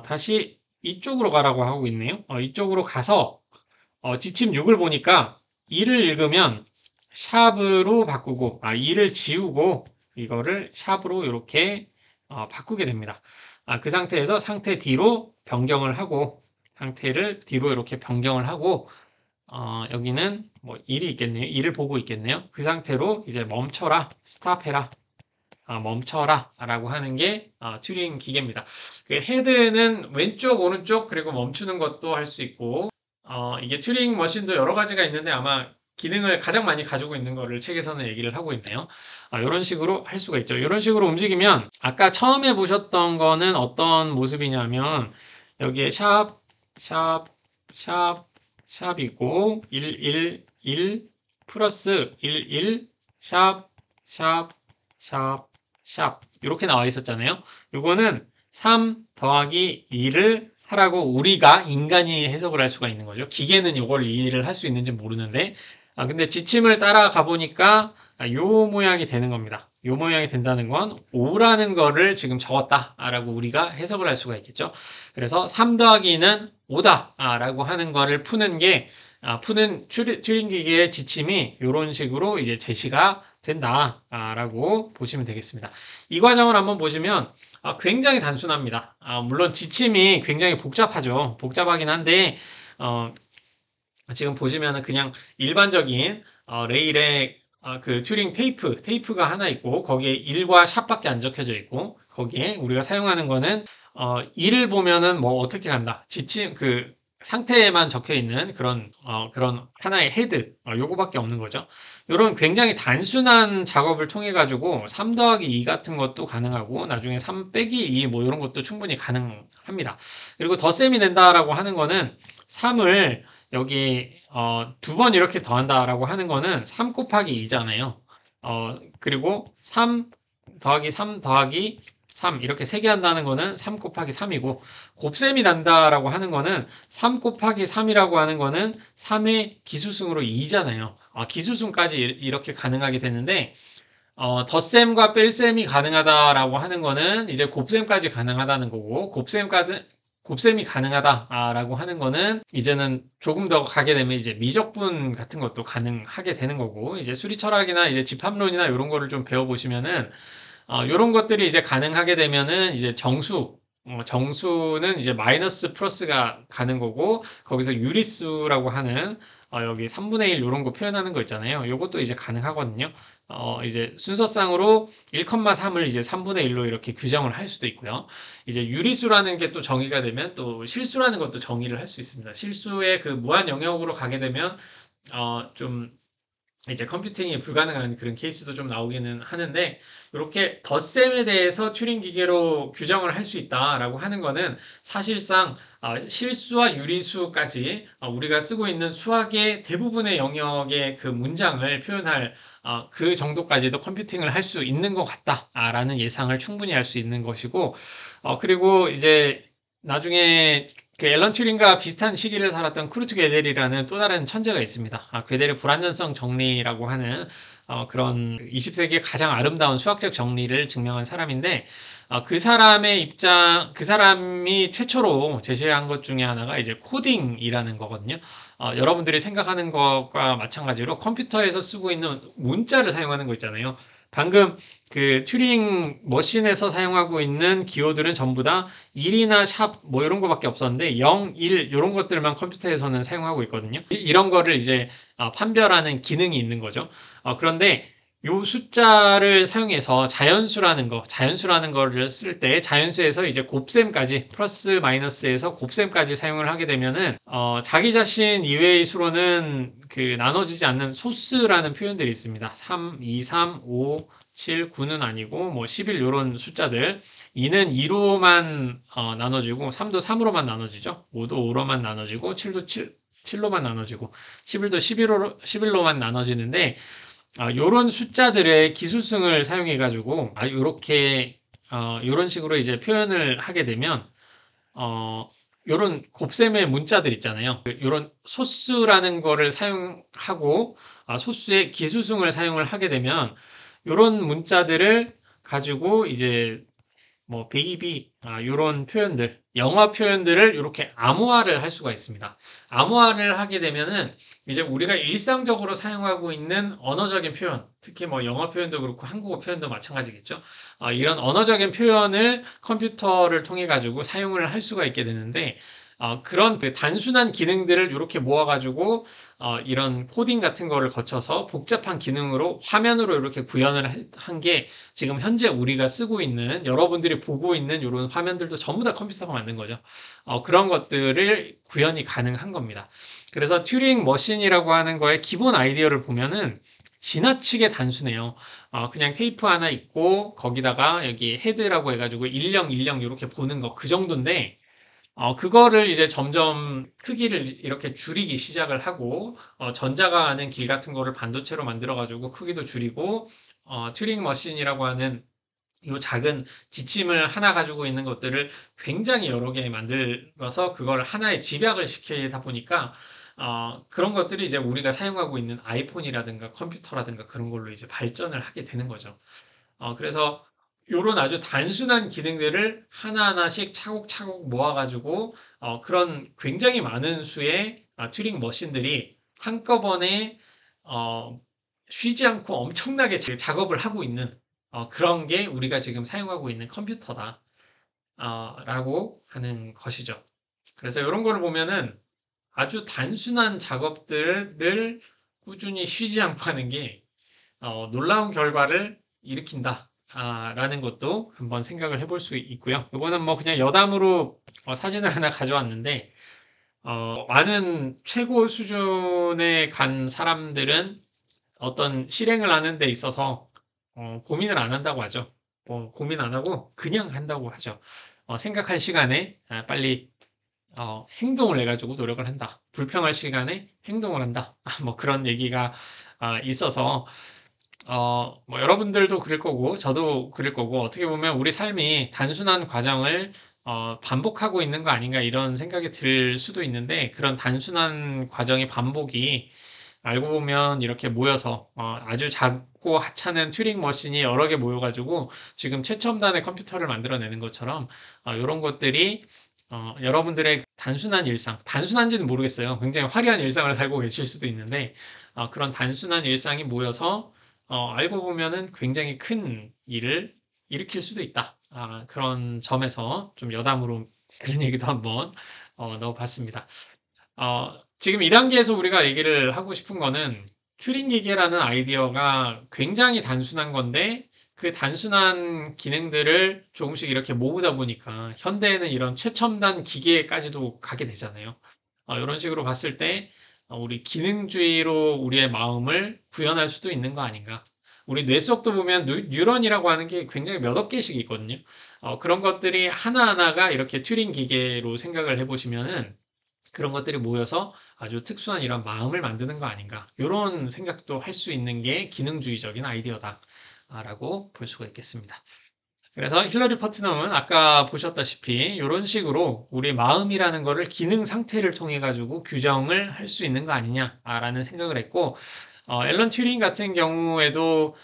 다시 이쪽으로 가라고 하고 있네요. 이쪽으로 가서 지침 6을 보니까 2를 읽으면 샵으로 바꾸고 2를 지우고 이거를 샵으로 이렇게 바꾸게 됩니다. 그 상태에서 상태 D로 변경을 하고 상태를 D로 이렇게 변경을 하고 여기는 뭐 1이 있겠네요. 1을 보고 있겠네요. 그 상태로 이제 멈춰라, 스탑해라, 멈춰라 라고 하는 게 튜링 기계입니다. 그 헤드는 왼쪽, 오른쪽 그리고 멈추는 것도 할 수 있고 이게 튜링 머신도 여러 가지가 있는데 아마 기능을 가장 많이 가지고 있는 거를 책에서는 얘기를 하고 있네요. 이런 식으로 할 수가 있죠. 이런 식으로 움직이면 아까 처음에 보셨던 거는 어떤 모습이냐면 여기에 샵, 샵, 샵, 샵 있고 1, 1, 1, 플러스 11, 샵, 샵, 샵, 샵. 이렇게 나와 있었잖아요. 요거는 3 더하기 2를 하라고 우리가 인간이 해석을 할 수가 있는 거죠. 기계는 이걸 이해를 할 수 있는지 모르는데, 근데 지침을 따라가 보니까 요 모양이 되는 겁니다. 요 모양이 된다는 건 5라는 거를 지금 적었다라고 우리가 해석을 할 수가 있겠죠. 그래서 3 더하기 2는 5다라고 하는 거를 푸는 게 푸는 튜링 기계의 지침이 이런 식으로 이제 제시가 된다라고 보시면 되겠습니다. 이 과정을 한번 보시면 굉장히 단순합니다. 물론 지침이 굉장히 복잡하죠. 복잡하긴 한데 지금 보시면은 그냥 일반적인 레일에 그 튜링 테이프가 하나 있고 거기에 1과 샵밖에 안 적혀져 있고 거기에 우리가 사용하는 거는 1을 보면은 뭐 어떻게 간다. 지침 그 상태에만 적혀 있는 그런 하나의 헤드 요거밖에 없는 거죠. 요런 굉장히 단순한 작업을 통해 가지고 3 더하기 2 같은 것도 가능하고 나중에 3 빼기 2 뭐 이런 것도 충분히 가능합니다. 그리고 덧셈이 된다라고 하는 거는 3을 여기 2번 이렇게 더한다라고 하는 거는 3 곱하기 2잖아요. 그리고 3 더하기 3 더하기 3 이렇게 3개 한다는 거는 3 곱하기 3이고 곱셈이 난다라고 하는 거는 3 곱하기 3이라고 하는 거는 3의 기수승으로 2잖아요. 기수승까지 이렇게 가능하게 되는데 덧셈과 뺄셈이 가능하다라고 하는 거는 이제 곱셈까지 가능하다는 거고 곱셈이 가능하다라고 하는 거는 이제는 조금 더 가게 되면 이제 미적분 같은 것도 가능하게 되는 거고 이제 수리 철학이나 이제 집합론이나 이런 거를 좀 배워보시면은 요런 것들이 이제 가능하게 되면은 이제 정수는 이제 마이너스 플러스가 가는 거고 거기서 유리수라고 하는 여기 3분의 1 요런 거 표현하는 거 있잖아요. 요것도 이제 가능하거든요. 이제 순서상으로 1,3을 이제 3분의 1로 이렇게 규정을 할 수도 있고요. 이제 유리수라는 게 또 정의가 되면 또 실수라는 것도 정의를 할 수 있습니다. 실수의 그 무한 영역으로 가게 되면 좀 이제 컴퓨팅이 불가능한 그런 케이스도 좀 나오기는 하는데 이렇게 덧셈에 대해서 튜링 기계로 규정을 할 수 있다라고 하는 거는 사실상 실수와 유리수까지 우리가 쓰고 있는 수학의 대부분의 영역의 그 문장을 표현할 그 정도까지도 컴퓨팅을 할 수 있는 것 같다라는 예상을 충분히 할 수 있는 것이고 그리고 이제 나중에 그 앨런 튜링과 비슷한 시기를 살았던 쿠르트 gödel이라는 또 다른 천재가 있습니다. gödel의 불완전성 정리라고 하는 그런 20세기의 가장 아름다운 수학적 정리를 증명한 사람인데 그 사람이 최초로 제시한 것 중에 하나가 이제 코딩이라는 거거든요. 여러분들이 생각하는 것과 마찬가지로 컴퓨터에서 쓰고 있는 문자를 사용하는 거 있잖아요. 방금 그 튜링 머신에서 사용하고 있는 기호들은 전부 다 1이나 샵 뭐 이런 거밖에 없었는데 0, 1 이런 것들만 컴퓨터에서는 사용하고 있거든요. 이런 거를 이제 판별하는 기능이 있는 거죠. 그런데 요 숫자를 사용해서 자연수라는 거를 쓸 때 자연수에서 이제 곱셈까지 플러스 마이너스에서 곱셈까지 사용을 하게 되면은 자기 자신 이외의 수로는 그 나눠지지 않는 소수라는 표현들이 있습니다. 3, 2, 3, 5, 7, 9는 아니고 뭐 11 요런 숫자들 2는 2로만 나눠지고 3도 3으로만 나눠지죠. 5도 5로만 나눠지고 7도 7로만 나눠지고 11도 11로만 나눠지는데 요런 숫자들의 기술승을 사용해 가지고 요렇게 요런 식으로 이제 표현을 하게 되면 요런 곱셈의 문자들 있잖아요. 요런 소수라는 거를 사용하고 소수의 기술승을 사용을 하게 되면 요런 문자들을 가지고 이제 뭐 베이비 요런 표현들 영어 표현들을 이렇게 암호화를 할 수가 있습니다. 암호화를 하게 되면은 이제 우리가 일상적으로 사용하고 있는 언어적인 표현, 특히 뭐 영어 표현도 그렇고 한국어 표현도 마찬가지겠죠. 이런 언어적인 표현을 컴퓨터를 통해 가지고 사용을 할 수가 있게 되는데 그런 그 단순한 기능들을 이렇게 모아가지고 이런 코딩 같은 거를 거쳐서 복잡한 기능으로 화면으로 이렇게 구현을 한 게 지금 현재 우리가 쓰고 있는 여러분들이 보고 있는 이런 화면들도 전부 다 컴퓨터가 만든 거죠. 그런 것들을 구현이 가능한 겁니다. 그래서 튜링 머신이라고 하는 거의 기본 아이디어를 보면은 지나치게 단순해요. 그냥 테이프 하나 있고 거기다가 여기 헤드라고 해가지고 1010 이렇게 보는 거 그 정도인데 그거를 이제 점점 크기를 이렇게 줄이기 시작을 하고, 전자가 가는 길 같은 거를 반도체로 만들어가지고 크기도 줄이고, 튜링 머신이라고 하는 이 작은 지침을 하나 가지고 있는 것들을 굉장히 여러 개 만들어서 그걸 하나의 집약을 시키다 보니까, 그런 것들이 이제 우리가 사용하고 있는 아이폰이라든가 컴퓨터라든가 그런 걸로 이제 발전을 하게 되는 거죠. 그래서 요런 아주 단순한 기능들을 하나하나씩 차곡차곡 모아가지고 그런 굉장히 많은 수의 튜링 머신들이 한꺼번에 어, 쉬지 않고 엄청나게 작업을 하고 있는 그런 게 우리가 지금 사용하고 있는 컴퓨터다 라고 하는 것이죠. 그래서 이런 거를 보면은 아주 단순한 작업들을 꾸준히 쉬지 않고 하는 게 놀라운 결과를 일으킨다. 라는 것도 한번 생각을 해볼 수 있고요. 이거는 뭐 그냥 여담으로 사진을 하나 가져왔는데, 많은 최고 수준에 간 사람들은 어떤 실행을 하는 데 있어서 고민을 안 한다고 하죠. 고민 안 하고 그냥 한다고 하죠. 생각할 시간에 빨리 행동을 해가지고 노력을 한다. 불평할 시간에 행동을 한다. 뭐 그런 얘기가 있어서 뭐 여러분들도 그럴 거고, 저도 그럴 거고, 어떻게 보면 우리 삶이 단순한 과정을 반복하고 있는 거 아닌가 이런 생각이 들 수도 있는데, 그런 단순한 과정의 반복이 알고 보면 이렇게 모여서 아주 작고 하찮은 튜링 머신이 여러 개 모여가지고 지금 최첨단의 컴퓨터를 만들어내는 것처럼 이런 것들이 여러분들의 단순한 일상, 단순한지는 모르겠어요. 굉장히 화려한 일상을 살고 계실 수도 있는데 그런 단순한 일상이 모여서 알고 보면은 굉장히 큰 일을 일으킬 수도 있다. 그런 점에서 좀 여담으로 그런 얘기도 한번 넣어봤습니다. 지금 이 단계에서 우리가 얘기를 하고 싶은 거는 튜링 기계라는 아이디어가 굉장히 단순한 건데 그 단순한 기능들을 조금씩 이렇게 모으다 보니까 현대에는 이런 최첨단 기계까지도 가게 되잖아요. 이런 식으로 봤을 때 우리 기능주의로 우리의 마음을 구현할 수도 있는 거 아닌가. 우리 뇌 속도 보면 뉴런이라고 하는 게 굉장히 몇 억 개씩 있거든요. 그런 것들이 하나하나가 이렇게 튜링 기계로 생각을 해보시면은 그런 것들이 모여서 아주 특수한 이런 마음을 만드는 거 아닌가. 이런 생각도 할 수 있는 게 기능주의적인 아이디어다라고 볼 수가 있겠습니다. 그래서 힐러리 퍼트넘은 아까 보셨다시피 이런 식으로 우리 마음이라는 거를 기능 상태를 통해 가지고 규정을 할 수 있는 거 아니냐라는 생각을 했고, 앨런 튜링 같은 경우에도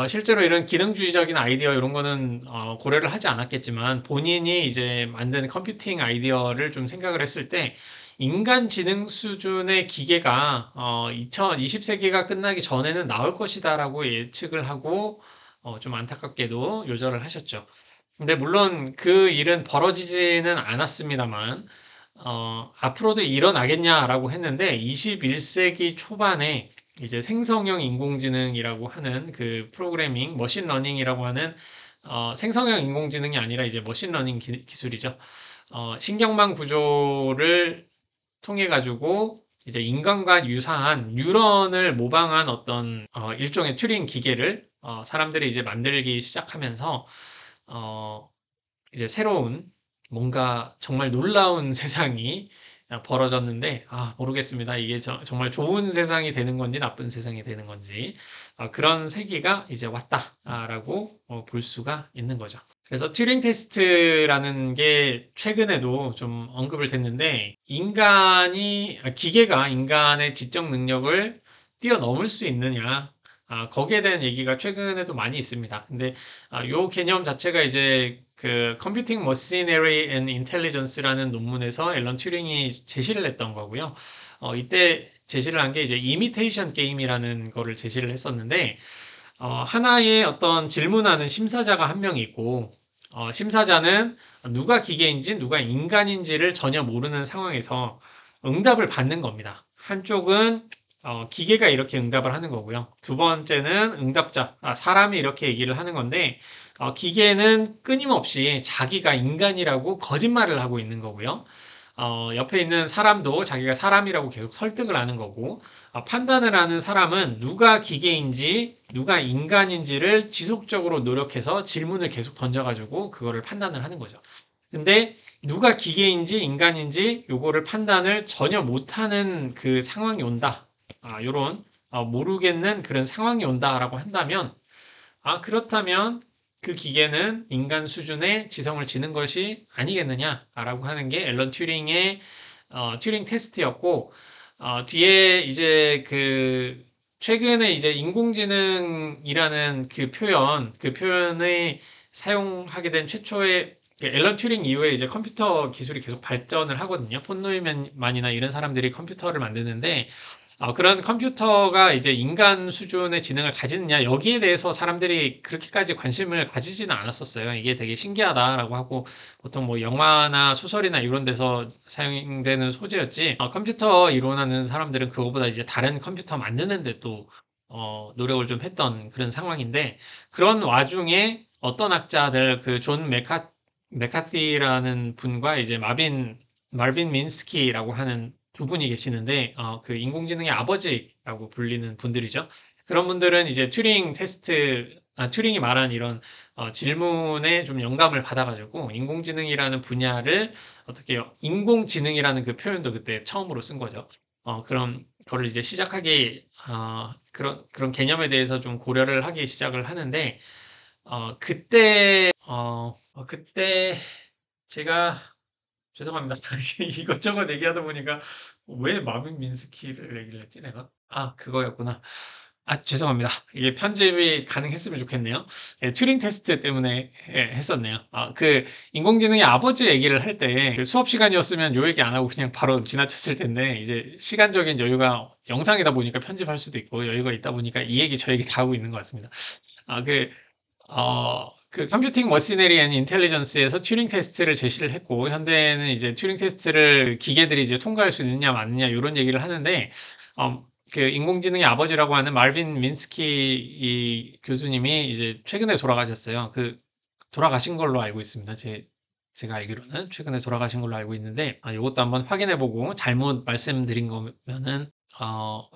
실제로 이런 기능주의적인 아이디어 이런 거는 고려를 하지 않았겠지만 본인이 이제 만든 컴퓨팅 아이디어를 좀 생각을 했을 때 인간 지능 수준의 기계가 20세기가 끝나기 전에는 나올 것이다라고 예측을 하고 좀 안타깝게도 요절을 하셨죠. 근데 물론 그 일은 벌어지지는 않았습니다만 앞으로도 일어나겠냐라고 했는데 21세기 초반에 이제 생성형 인공지능이라고 하는 그 프로그래밍, 머신러닝이라고 하는 생성형 인공지능이 아니라 이제 머신러닝 기술이죠. 신경망 구조를 통해 가지고 이제 인간과 유사한 뉴런을 모방한 어떤 일종의 튜링 기계를 사람들이 이제 만들기 시작하면서 어, 이제 새로운 뭔가 정말 놀라운 세상이 벌어졌는데, 모르겠습니다. 이게 정말 좋은 세상이 되는 건지 나쁜 세상이 되는 건지, 그런 세기가 이제 왔다라고 볼 수가 있는 거죠. 그래서 튜링 테스트라는 게 최근에도 좀 언급을 됐는데, 기계가 인간의 지적 능력을 뛰어넘을 수 있느냐, 거기에 대한 얘기가 최근에도 많이 있습니다. 근데 요 개념 자체가 이제 그 Computing Machinery and Intelligence라는 논문에서 앨런 튜링이 제시를 했던 거고요. 이때 제시를 한 게 이제 이미테이션 게임이라는 거를 제시를 했었는데 하나의 어떤 질문하는 심사자가 한 명 있고 심사자는 누가 기계인지 누가 인간인지를 전혀 모르는 상황에서 응답을 받는 겁니다. 한쪽은 기계가 이렇게 응답을 하는 거고요. 두 번째는 응답자, 사람이 이렇게 얘기를 하는 건데, 기계는 끊임없이 자기가 인간이라고 거짓말을 하고 있는 거고요. 옆에 있는 사람도 자기가 사람이라고 계속 설득을 하는 거고, 판단을 하는 사람은 누가 기계인지, 누가 인간인지를 지속적으로 노력해서 질문을 계속 던져가지고 그거를 판단을 하는 거죠. 근데 누가 기계인지 인간인지 요거를 판단을 전혀 못하는 그 상황이 온다. 요런 모르겠는 그런 상황이 온다라고 한다면 그렇다면 그 기계는 인간 수준의 지성을 지닌 것이 아니겠느냐라고 하는 게 앨런 튜링의 튜링 테스트였고, 뒤에 이제 최근에 이제 인공지능이라는 그 표현을 사용하게 된 최초의 앨런 튜링 이후에 이제 컴퓨터 기술이 계속 발전을 하거든요. 폰 노이만이나 이런 사람들이 컴퓨터를 만드는데, 그런 컴퓨터가 이제 인간 수준의 지능을 가지느냐, 여기에 대해서 사람들이 그렇게까지 관심을 가지지는 않았었어요. 이게 되게 신기하다라고 하고, 보통 뭐 영화나 소설이나 이런 데서 사용되는 소재였지, 컴퓨터 이론하는 사람들은 그거보다 이제 다른 컴퓨터 만드는데 또, 노력을 좀 했던 그런 상황인데, 그런 와중에 어떤 학자들, 존 메카티라는 분과 이제 말빈 민스키라고 하는 두 분이 계시는데, 인공지능의 아버지라고 불리는 분들이죠. 그런 분들은 이제 튜링이 말한 이런 질문에 좀 영감을 받아가지고, 인공지능이라는 분야를 인공지능이라는 그 표현도 그때 처음으로 쓴 거죠. 그런 거를 이제 그런 개념에 대해서 좀 고려를 하기 시작을 하는데, 그때 제가 죄송합니다. 이것저것 얘기하다 보니까 왜 마빈 민스키를 얘기를 했지, 내가? 그거였구나. 죄송합니다. 이게 편집이 가능했으면 좋겠네요. 예, 튜링 테스트 때문에 했었네요. 인공지능의 아버지 얘기를 할 때 수업 시간이었으면 요 얘기 안 하고 그냥 바로 지나쳤을 텐데 이제 시간적인 여유가 영상이다 보니까 편집할 수도 있고 여유가 있다 보니까 이 얘기 저 얘기 다 하고 있는 것 같습니다. 아, 그 컴퓨팅 머시너리 앤 인텔리전스에서 튜링 테스트를 제시를 했고, 현대는 이제 튜링 테스트를 기계들이 이제 통과할 수 있느냐, 맞느냐, 이런 얘기를 하는데, 인공지능의 아버지라고 하는 말빈 민스키 이 교수님이 이제 최근에 돌아가셨어요. 돌아가신 걸로 알고 있습니다. 제가 알기로는 최근에 돌아가신 걸로 알고 있는데, 이것도 한번 확인해보고 잘못 말씀드린 거면은,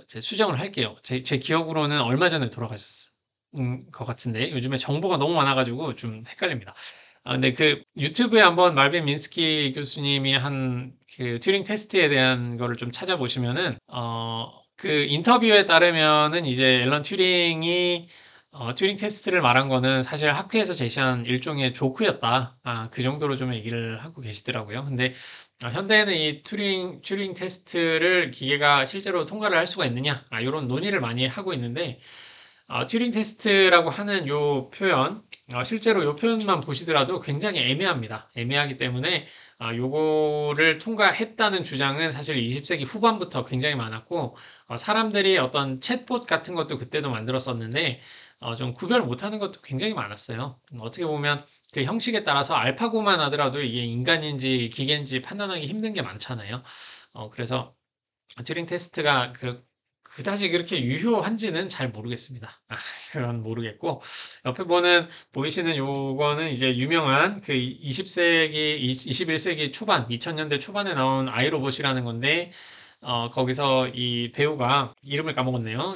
이제 수정을 할게요. 제 기억으로는 얼마 전에 돌아가셨어요. 것 같은데 요즘에 정보가 너무 많아가지고 좀 헷갈립니다. 근데 유튜브에 한번 말빈 민스키 교수님이 한 튜링 테스트에 대한 거를 좀 찾아보시면은 인터뷰에 따르면은 이제 앨런 튜링이 튜링 테스트를 말한 거는 사실 학회에서 제시한 일종의 조크였다. 그 정도로 좀 얘기를 하고 계시더라고요. 근데 현대에는 이 튜링 테스트를 기계가 실제로 통과를 할 수가 있느냐? 이런 논의를 많이 하고 있는데 튜링 테스트라고 하는 요 표현, 실제로 요 표현만 보시더라도 굉장히 애매합니다. 애매하기 때문에 요거를 통과했다는 주장은 사실 20세기 후반부터 굉장히 많았고, 사람들이 어떤 챗봇 같은 것도 그때도 만들었었는데, 좀 구별 못하는 것도 굉장히 많았어요. 어떻게 보면 그 형식에 따라서 알파고만 하더라도 이게 인간인지 기계인지 판단하기 힘든 게 많잖아요. 그래서 튜링 테스트가 그다지 그렇게 유효한지는 잘 모르겠습니다. 그건 모르겠고, 옆에 보이시는 요거는 이제 유명한 21세기 초반, 2000년대 초반에 나온 아이로봇이라는 건데, 거기서 이 배우가 이름을 까먹었네요.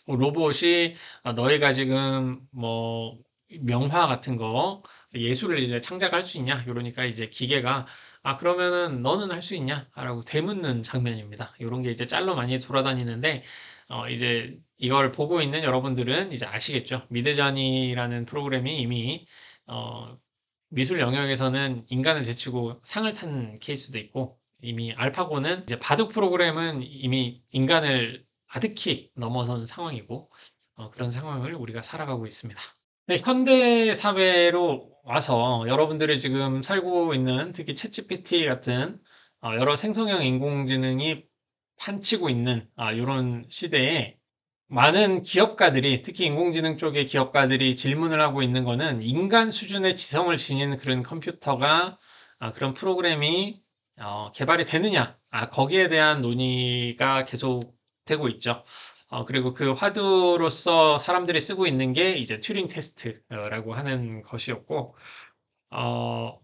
로봇이 너희가 지금 뭐 명화 같은 거 예술을 이제 창작할 수 있냐? 이러니까 이제 기계가 그러면은 너는 할 수 있냐? 라고 되묻는 장면입니다. 이런 게 이제 짤로 많이 돌아다니는데 이제 이걸 보고 있는 여러분들은 이제 아시겠죠? 미드저니라는 프로그램이 이미 어, 미술 영역에서는 인간을 제치고 상을 탄 케이스도 있고 이미 알파고는 이제 바둑 프로그램은 이미 인간을 아득히 넘어선 상황이고 그런 상황을 우리가 살아가고 있습니다. 네, 현대 사회로 와서 여러분들이 지금 살고 있는 특히 챗GPT 같은 여러 생성형 인공지능이 판치고 있는 이런 시대에 많은 기업가들이 특히 인공지능 쪽의 기업가들이 질문을 하고 있는 거는 인간 수준의 지성을 지닌 그런 컴퓨터가 그런 프로그램이 개발이 되느냐 거기에 대한 논의가 계속되고 있죠. 그리고 그 화두로서 사람들이 쓰고 있는 게 이제 튜링 테스트라고 하는 것이었고 어,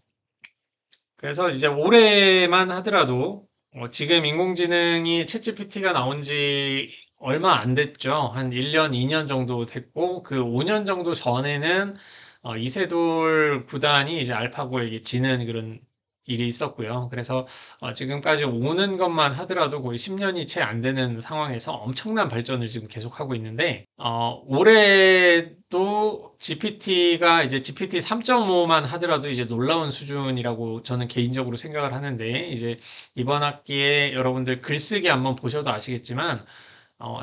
그래서 이제 올해만 하더라도 지금 인공지능이 챗GPT가 나온 지 얼마 안 됐죠. 한 1년, 2년 정도 됐고 그 5년 정도 전에는 이세돌 구단이 이제 알파고에게 지는 그런 일이 있었고요. 그래서 지금까지 오는 것만 하더라도 거의 10년이 채 안 되는 상황에서 엄청난 발전을 지금 계속하고 있는데, 올해도 GPT가 이제 GPT 3.5만 하더라도 이제 놀라운 수준이라고 저는 개인적으로 생각을 하는데, 이제 이번 학기에 여러분들 글쓰기 한번 보셔도 아시겠지만,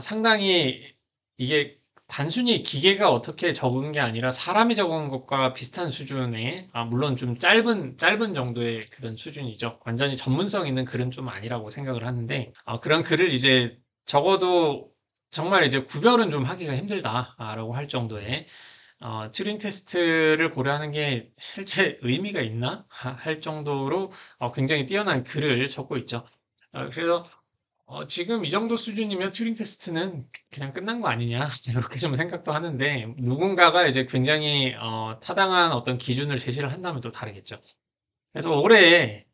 상당히 이게 단순히 기계가 어떻게 적은 게 아니라 사람이 적은 것과 비슷한 수준의, 물론 좀 짧은 정도의 그런 수준이죠. 완전히 전문성 있는 글은 좀 아니라고 생각을 하는데, 그런 글을 이제 적어도 정말 이제 구별은 좀 하기가 힘들다라고 할 정도의, 튜링 테스트를 고려하는 게 실제 의미가 있나? 할 정도로 굉장히 뛰어난 글을 적고 있죠. 그래서 지금 이 정도 수준이면 튜링 테스트는 그냥 끝난 거 아니냐, 이렇게 좀 생각도 하는데, 누군가가 이제 굉장히, 타당한 어떤 기준을 제시를 한다면 또 다르겠죠. 그래서 올해,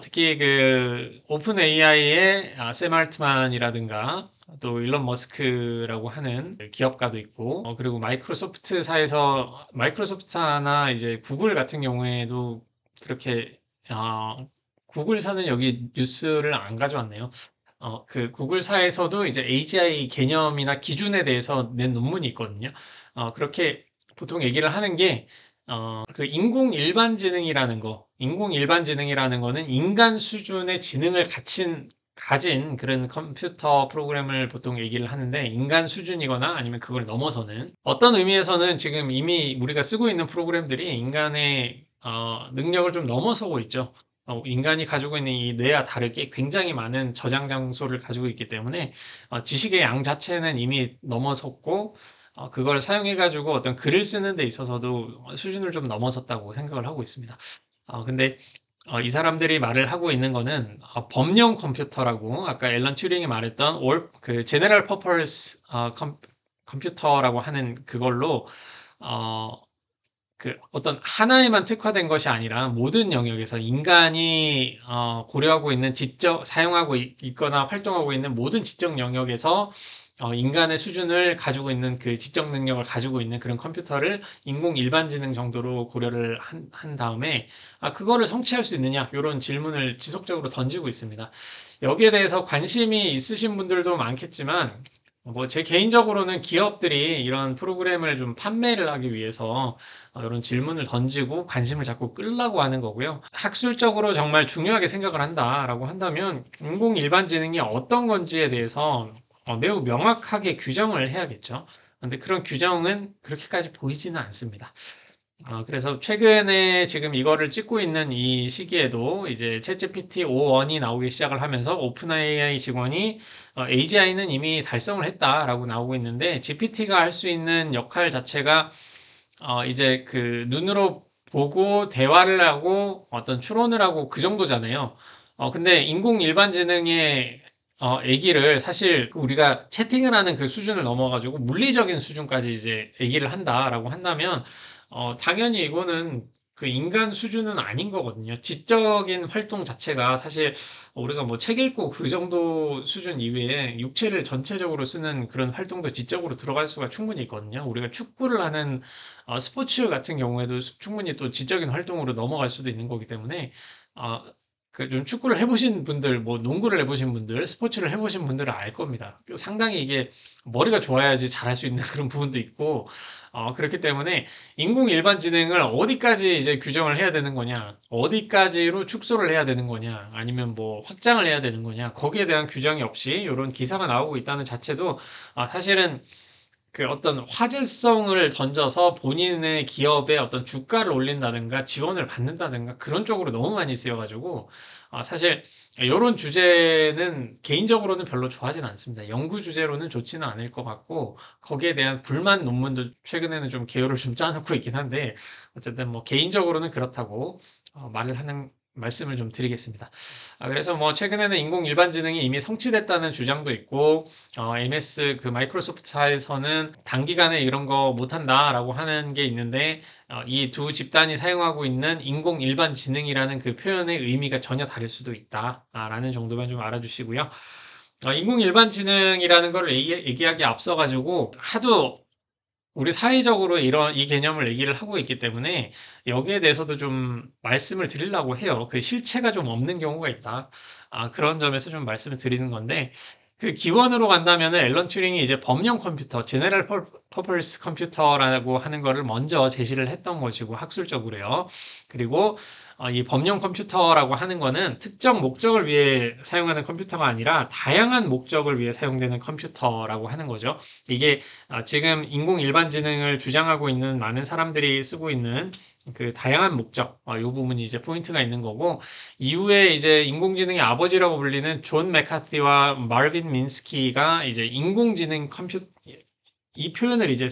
특히 그, 오픈 AI의 샘 알트만이라든가, 또 일론 머스크라고 하는 기업가도 있고, 그리고 마이크로소프트사에서, 마이크로소프트나 이제 구글 같은 경우에도 그렇게, 구글사는 여기 뉴스를 안 가져왔네요. 그 구글사에서도 이제 AGI 개념이나 기준에 대해서 낸 논문이 있거든요. 그렇게 보통 얘기를 하는 게, 그 인공 일반지능이라는 거는 인간 수준의 지능을 가진 그런 컴퓨터 프로그램을 보통 얘기를 하는데, 인간 수준이거나 아니면 그걸 넘어서는 어떤 의미에서는 지금 이미 우리가 쓰고 있는 프로그램들이 인간의 능력을 좀 넘어서고 있죠. 인간이 가지고 있는 이 뇌와 다르게 굉장히 많은 저장 장소를 가지고 있기 때문에 지식의 양 자체는 이미 넘어섰고, 그걸 사용해가지고 어떤 글을 쓰는 데 있어서도 수준을 좀 넘어섰다고 생각을 하고 있습니다. 근데 이 사람들이 말을 하고 있는 거는 범용 컴퓨터라고, 아까 앨런 튜링이 말했던 그 제너럴 퍼포스 컴퓨터라고 하는 그걸로 어, 그 어떤 하나에만 특화된 것이 아니라 모든 영역에서 인간이 고려하고 있는 사용하고 있거나 활동하고 있는 모든 지적 영역에서 인간의 수준을 가지고 있는 그 지적 능력을 가지고 있는 그런 컴퓨터를 인공 일반지능 정도로 고려를 한 다음에, 그거를 성취할 수 있느냐, 이런 질문을 지속적으로 던지고 있습니다. 여기에 대해서 관심이 있으신 분들도 많겠지만, 뭐 제 개인적으로는 기업들이 이런 프로그램을 좀 판매를 하기 위해서 이런 질문을 던지고 관심을 자꾸 끌려고 하는 거고요. 학술적으로 정말 중요하게 생각을 한다라고 한다면 인공 일반지능이 어떤 건지에 대해서 매우 명확하게 규정을 해야겠죠. 근데 그런 규정은 그렇게까지 보이지는 않습니다. 그래서 최근에 지금 이거를 찍고 있는 이 시기에도 이제 챗GPT 5.1이 나오기 시작을 하면서 오픈 AI 직원이 AGI는 이미 달성을 했다라고 나오고 있는데, GPT가 할 수 있는 역할 자체가 이제 그 눈으로 보고 대화를 하고 어떤 추론을 하고 그 정도잖아요. 근데 인공 일반지능의 얘기를 사실 우리가 채팅을 하는 그 수준을 넘어가지고 물리적인 수준까지 이제 얘기를 한다라고 한다면, 당연히 이거는 그 인간 수준은 아닌 거거든요. 지적인 활동 자체가 사실 우리가 뭐 책 읽고 그 정도 수준 이외에 육체를 전체적으로 쓰는 그런 활동도 지적으로 들어갈 수가 충분히 있거든요. 우리가 축구를 하는 스포츠 같은 경우에도 충분히 또 지적인 활동으로 넘어갈 수도 있는 거기 때문에, 어, 그 좀 축구를 해보신 분들, 뭐 농구를 해보신 분들, 스포츠를 해보신 분들은 알 겁니다. 상당히 이게 머리가 좋아야지 잘할 수 있는 그런 부분도 있고, 그렇기 때문에 인공 일반지능을 어디까지 이제 규정을 해야 되는 거냐, 어디까지로 축소를 해야 되는 거냐, 아니면 뭐 확장을 해야 되는 거냐, 거기에 대한 규정이 없이 이런 기사가 나오고 있다는 자체도 사실은 그 어떤 화제성을 던져서 본인의 기업의 어떤 주가를 올린다든가 지원을 받는다든가 그런 쪽으로 너무 많이 쓰여가지고, 사실 이런 주제는 개인적으로는 별로 좋아하진 않습니다. 연구 주제로는 좋지는 않을 것 같고, 거기에 대한 불만 논문도 최근에는 좀 개요를 좀 짜놓고 있긴 한데, 어쨌든 뭐 개인적으로는 그렇다고 말씀을 좀 드리겠습니다. 그래서 뭐 최근에는 인공 일반지능이 이미 성취됐다는 주장도 있고, MS 그 마이크로소프트사에서는 단기간에 이런 거 못한다라고 하는 게 있는데, 이 두 집단이 사용하고 있는 인공 일반지능이라는 그 표현의 의미가 전혀 다를 수도 있다라는 정도만 좀 알아주시고요. 인공 일반지능이라는 걸 얘기하기 앞서 가지고 하도 우리 사회적으로 이 개념을 얘기를 하고 있기 때문에 여기에 대해서도 좀 말씀을 드리려고 해요. 그 실체가 좀 없는 경우가 있다. 그런 점에서 좀 말씀을 드리는 건데, 그 기원으로 간다면은 앨런 튜링이 이제 범용 컴퓨터, 제네럴 퍼포스 컴퓨터라고 하는 거를 먼저 제시를 했던 것이고, 학술적으로요. 그리고 이 범용 컴퓨터라고 하는 거는 특정 목적을 위해 사용하는 컴퓨터가 아니라 다양한 목적을 위해 사용되는 컴퓨터라고 하는 거죠. 이게 지금 인공 일반지능을 주장하고 있는 많은 사람들이 쓰고 있는 그 다양한 목적, 이 부분이 이제 포인트가 있는 거고, 이후에 이제 인공지능의 아버지라고 불리는 존 맥카티와 마르빈 민스키가 이제 인공지능 컴퓨터, 이 표현을 이제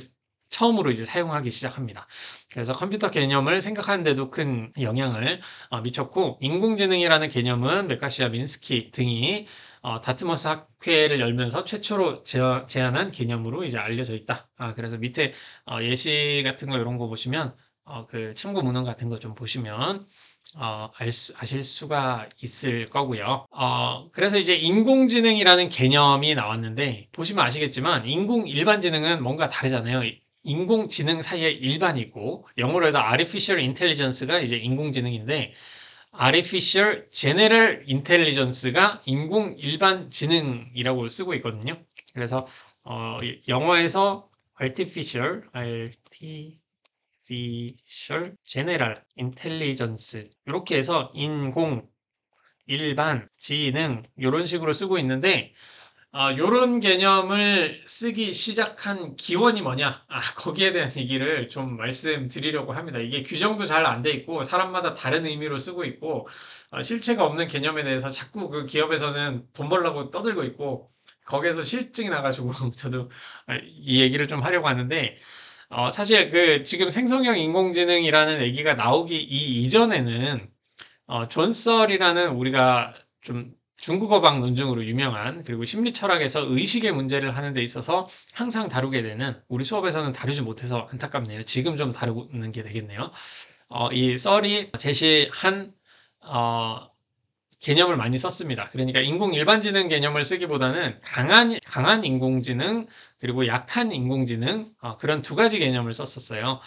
처음으로 이제 사용하기 시작합니다. 그래서 컴퓨터 개념을 생각하는 데도 큰 영향을 미쳤고, 인공지능이라는 개념은 맥카시와 민스키 등이 다트머스 학회를 열면서 최초로 제안한 개념으로 이제 알려져 있다. 그래서 밑에 예시 같은 거 이런 거 보시면 그 참고 문헌 같은 거 좀 보시면 아실 수가 있을 거고요. 그래서 이제 인공지능이라는 개념이 나왔는데 보시면 아시겠지만 일반지능은 뭔가 다르잖아요. 인공지능 사이에 일반이 있고 영어로 해서 artificial intelligence가 이제 인공지능인데 artificial general intelligence가 인공 일반 지능이라고 쓰고 있거든요. 그래서 영어에서 artificial general intelligence 이렇게 해서 인공 일반 지능 이런 식으로 쓰고 있는데 요런 개념을 쓰기 시작한 기원이 뭐냐? 거기에 대한 얘기를 좀 말씀드리려고 합니다. 이게 규정도 잘 안 돼 있고, 사람마다 다른 의미로 쓰고 있고, 실체가 없는 개념에 대해서 자꾸 그 기업에서는 돈 벌려고 떠들고 있고, 거기에서 실증이 나가지고, 저도 이 얘기를 좀 하려고 하는데, 사실 그 지금 생성형 인공지능이라는 얘기가 나오기 이전에는 존 썰이라는 우리가 좀 중국어방 논증으로 유명한 그리고 심리 철학에서 의식의 문제를 하는 데 있어서 항상 다루게 되는 우리 수업에서는 다루지 못해서 안타깝네요. 지금 좀 다루는 게 되겠네요. 이 썰이 제시한 개념을 많이 썼습니다. 그러니까 인공 일반지능 개념을 쓰기보다는 강한 인공지능 그리고 약한 인공지능 그런 두 가지 개념을 썼었어요.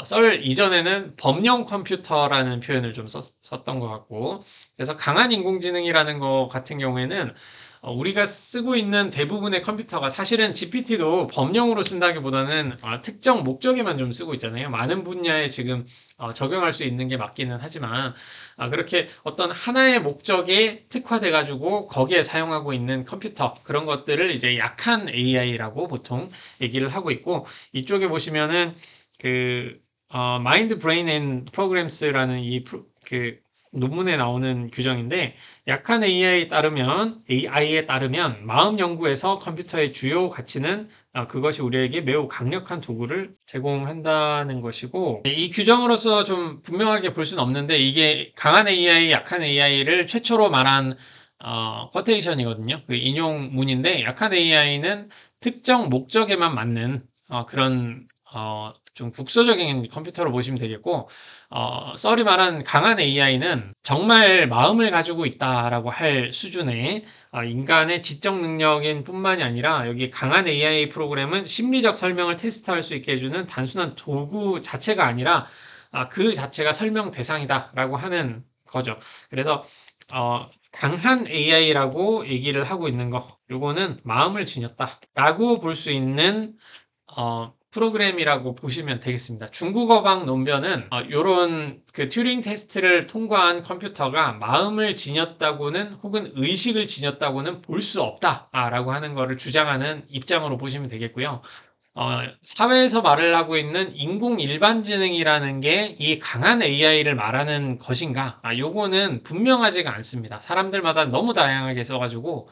썰 이전에는 범용 컴퓨터라는 표현을 좀 썼던 것 같고, 그래서 강한 인공지능이라는 것 같은 경우에는 우리가 쓰고 있는 대부분의 컴퓨터가 사실은 GPT도 범용으로 쓴다기보다는 특정 목적에만 좀 쓰고 있잖아요. 많은 분야에 지금 적용할 수 있는 게 맞기는 하지만 그렇게 어떤 하나의 목적에 특화돼가지고 거기에 사용하고 있는 컴퓨터 그런 것들을 이제 약한 AI라고 보통 얘기를 하고 있고 이쪽에 보시면은 그 마인드 브레인 앤 프로그램스라는 그 논문에 나오는 규정인데 약한 AI에 따르면 마음 연구에서 컴퓨터의 주요 가치는 그것이 우리에게 매우 강력한 도구를 제공한다는 것이고 이 규정으로서 좀 분명하게 볼 수는 없는데 이게 강한 AI, 약한 AI를 최초로 말한 쿼테이션이거든요. 그 인용문인데 약한 AI는 특정 목적에만 맞는 그런 좀 국소적인 컴퓨터로 보시면 되겠고, 썰이 말한 강한 AI는 정말 마음을 가지고 있다라고 할 수준의 인간의 지적 능력인 뿐만이 아니라 여기 강한 AI 프로그램은 심리적 설명을 테스트할 수 있게 해주는 단순한 도구 자체가 아니라 그 자체가 설명 대상이다라고 하는 거죠. 그래서 강한 AI라고 얘기를 하고 있는 거, 요거는 마음을 지녔다라고 볼 수 있는 프로그램이라고 보시면 되겠습니다. 중국어방 논변은 요런 그 튜링 테스트를 통과한 컴퓨터가 마음을 지녔다고는 혹은 의식을 지녔다고는 볼 수 없다라고 하는 거를 주장하는 입장으로 보시면 되겠고요. 사회에서 말을 하고 있는 인공 일반지능이라는 게 이 강한 AI를 말하는 것인가? 요거는 분명하지가 않습니다. 사람들마다 너무 다양하게 써가지고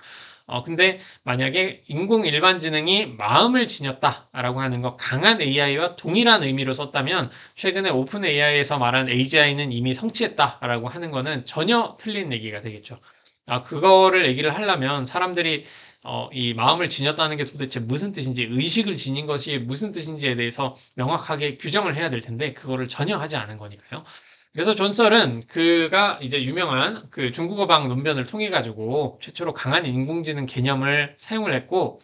근데 만약에 인공 일반지능이 마음을 지녔다라고 하는 거 강한 AI와 동일한 의미로 썼다면 최근에 오픈 AI에서 말한 AGI는 이미 성취했다라고 하는 거는 전혀 틀린 얘기가 되겠죠. 그거를 얘기를 하려면 사람들이 이 마음을 지녔다는 게 도대체 무슨 뜻인지, 의식을 지닌 것이 무슨 뜻인지에 대해서 명확하게 규정을 해야 될 텐데, 그거를 전혀 하지 않은 거니까요. 그래서 존 썰은 그가 이제 유명한 그 중국어방 논변을 통해 가지고 최초로 강한 인공지능 개념을 사용을 했고,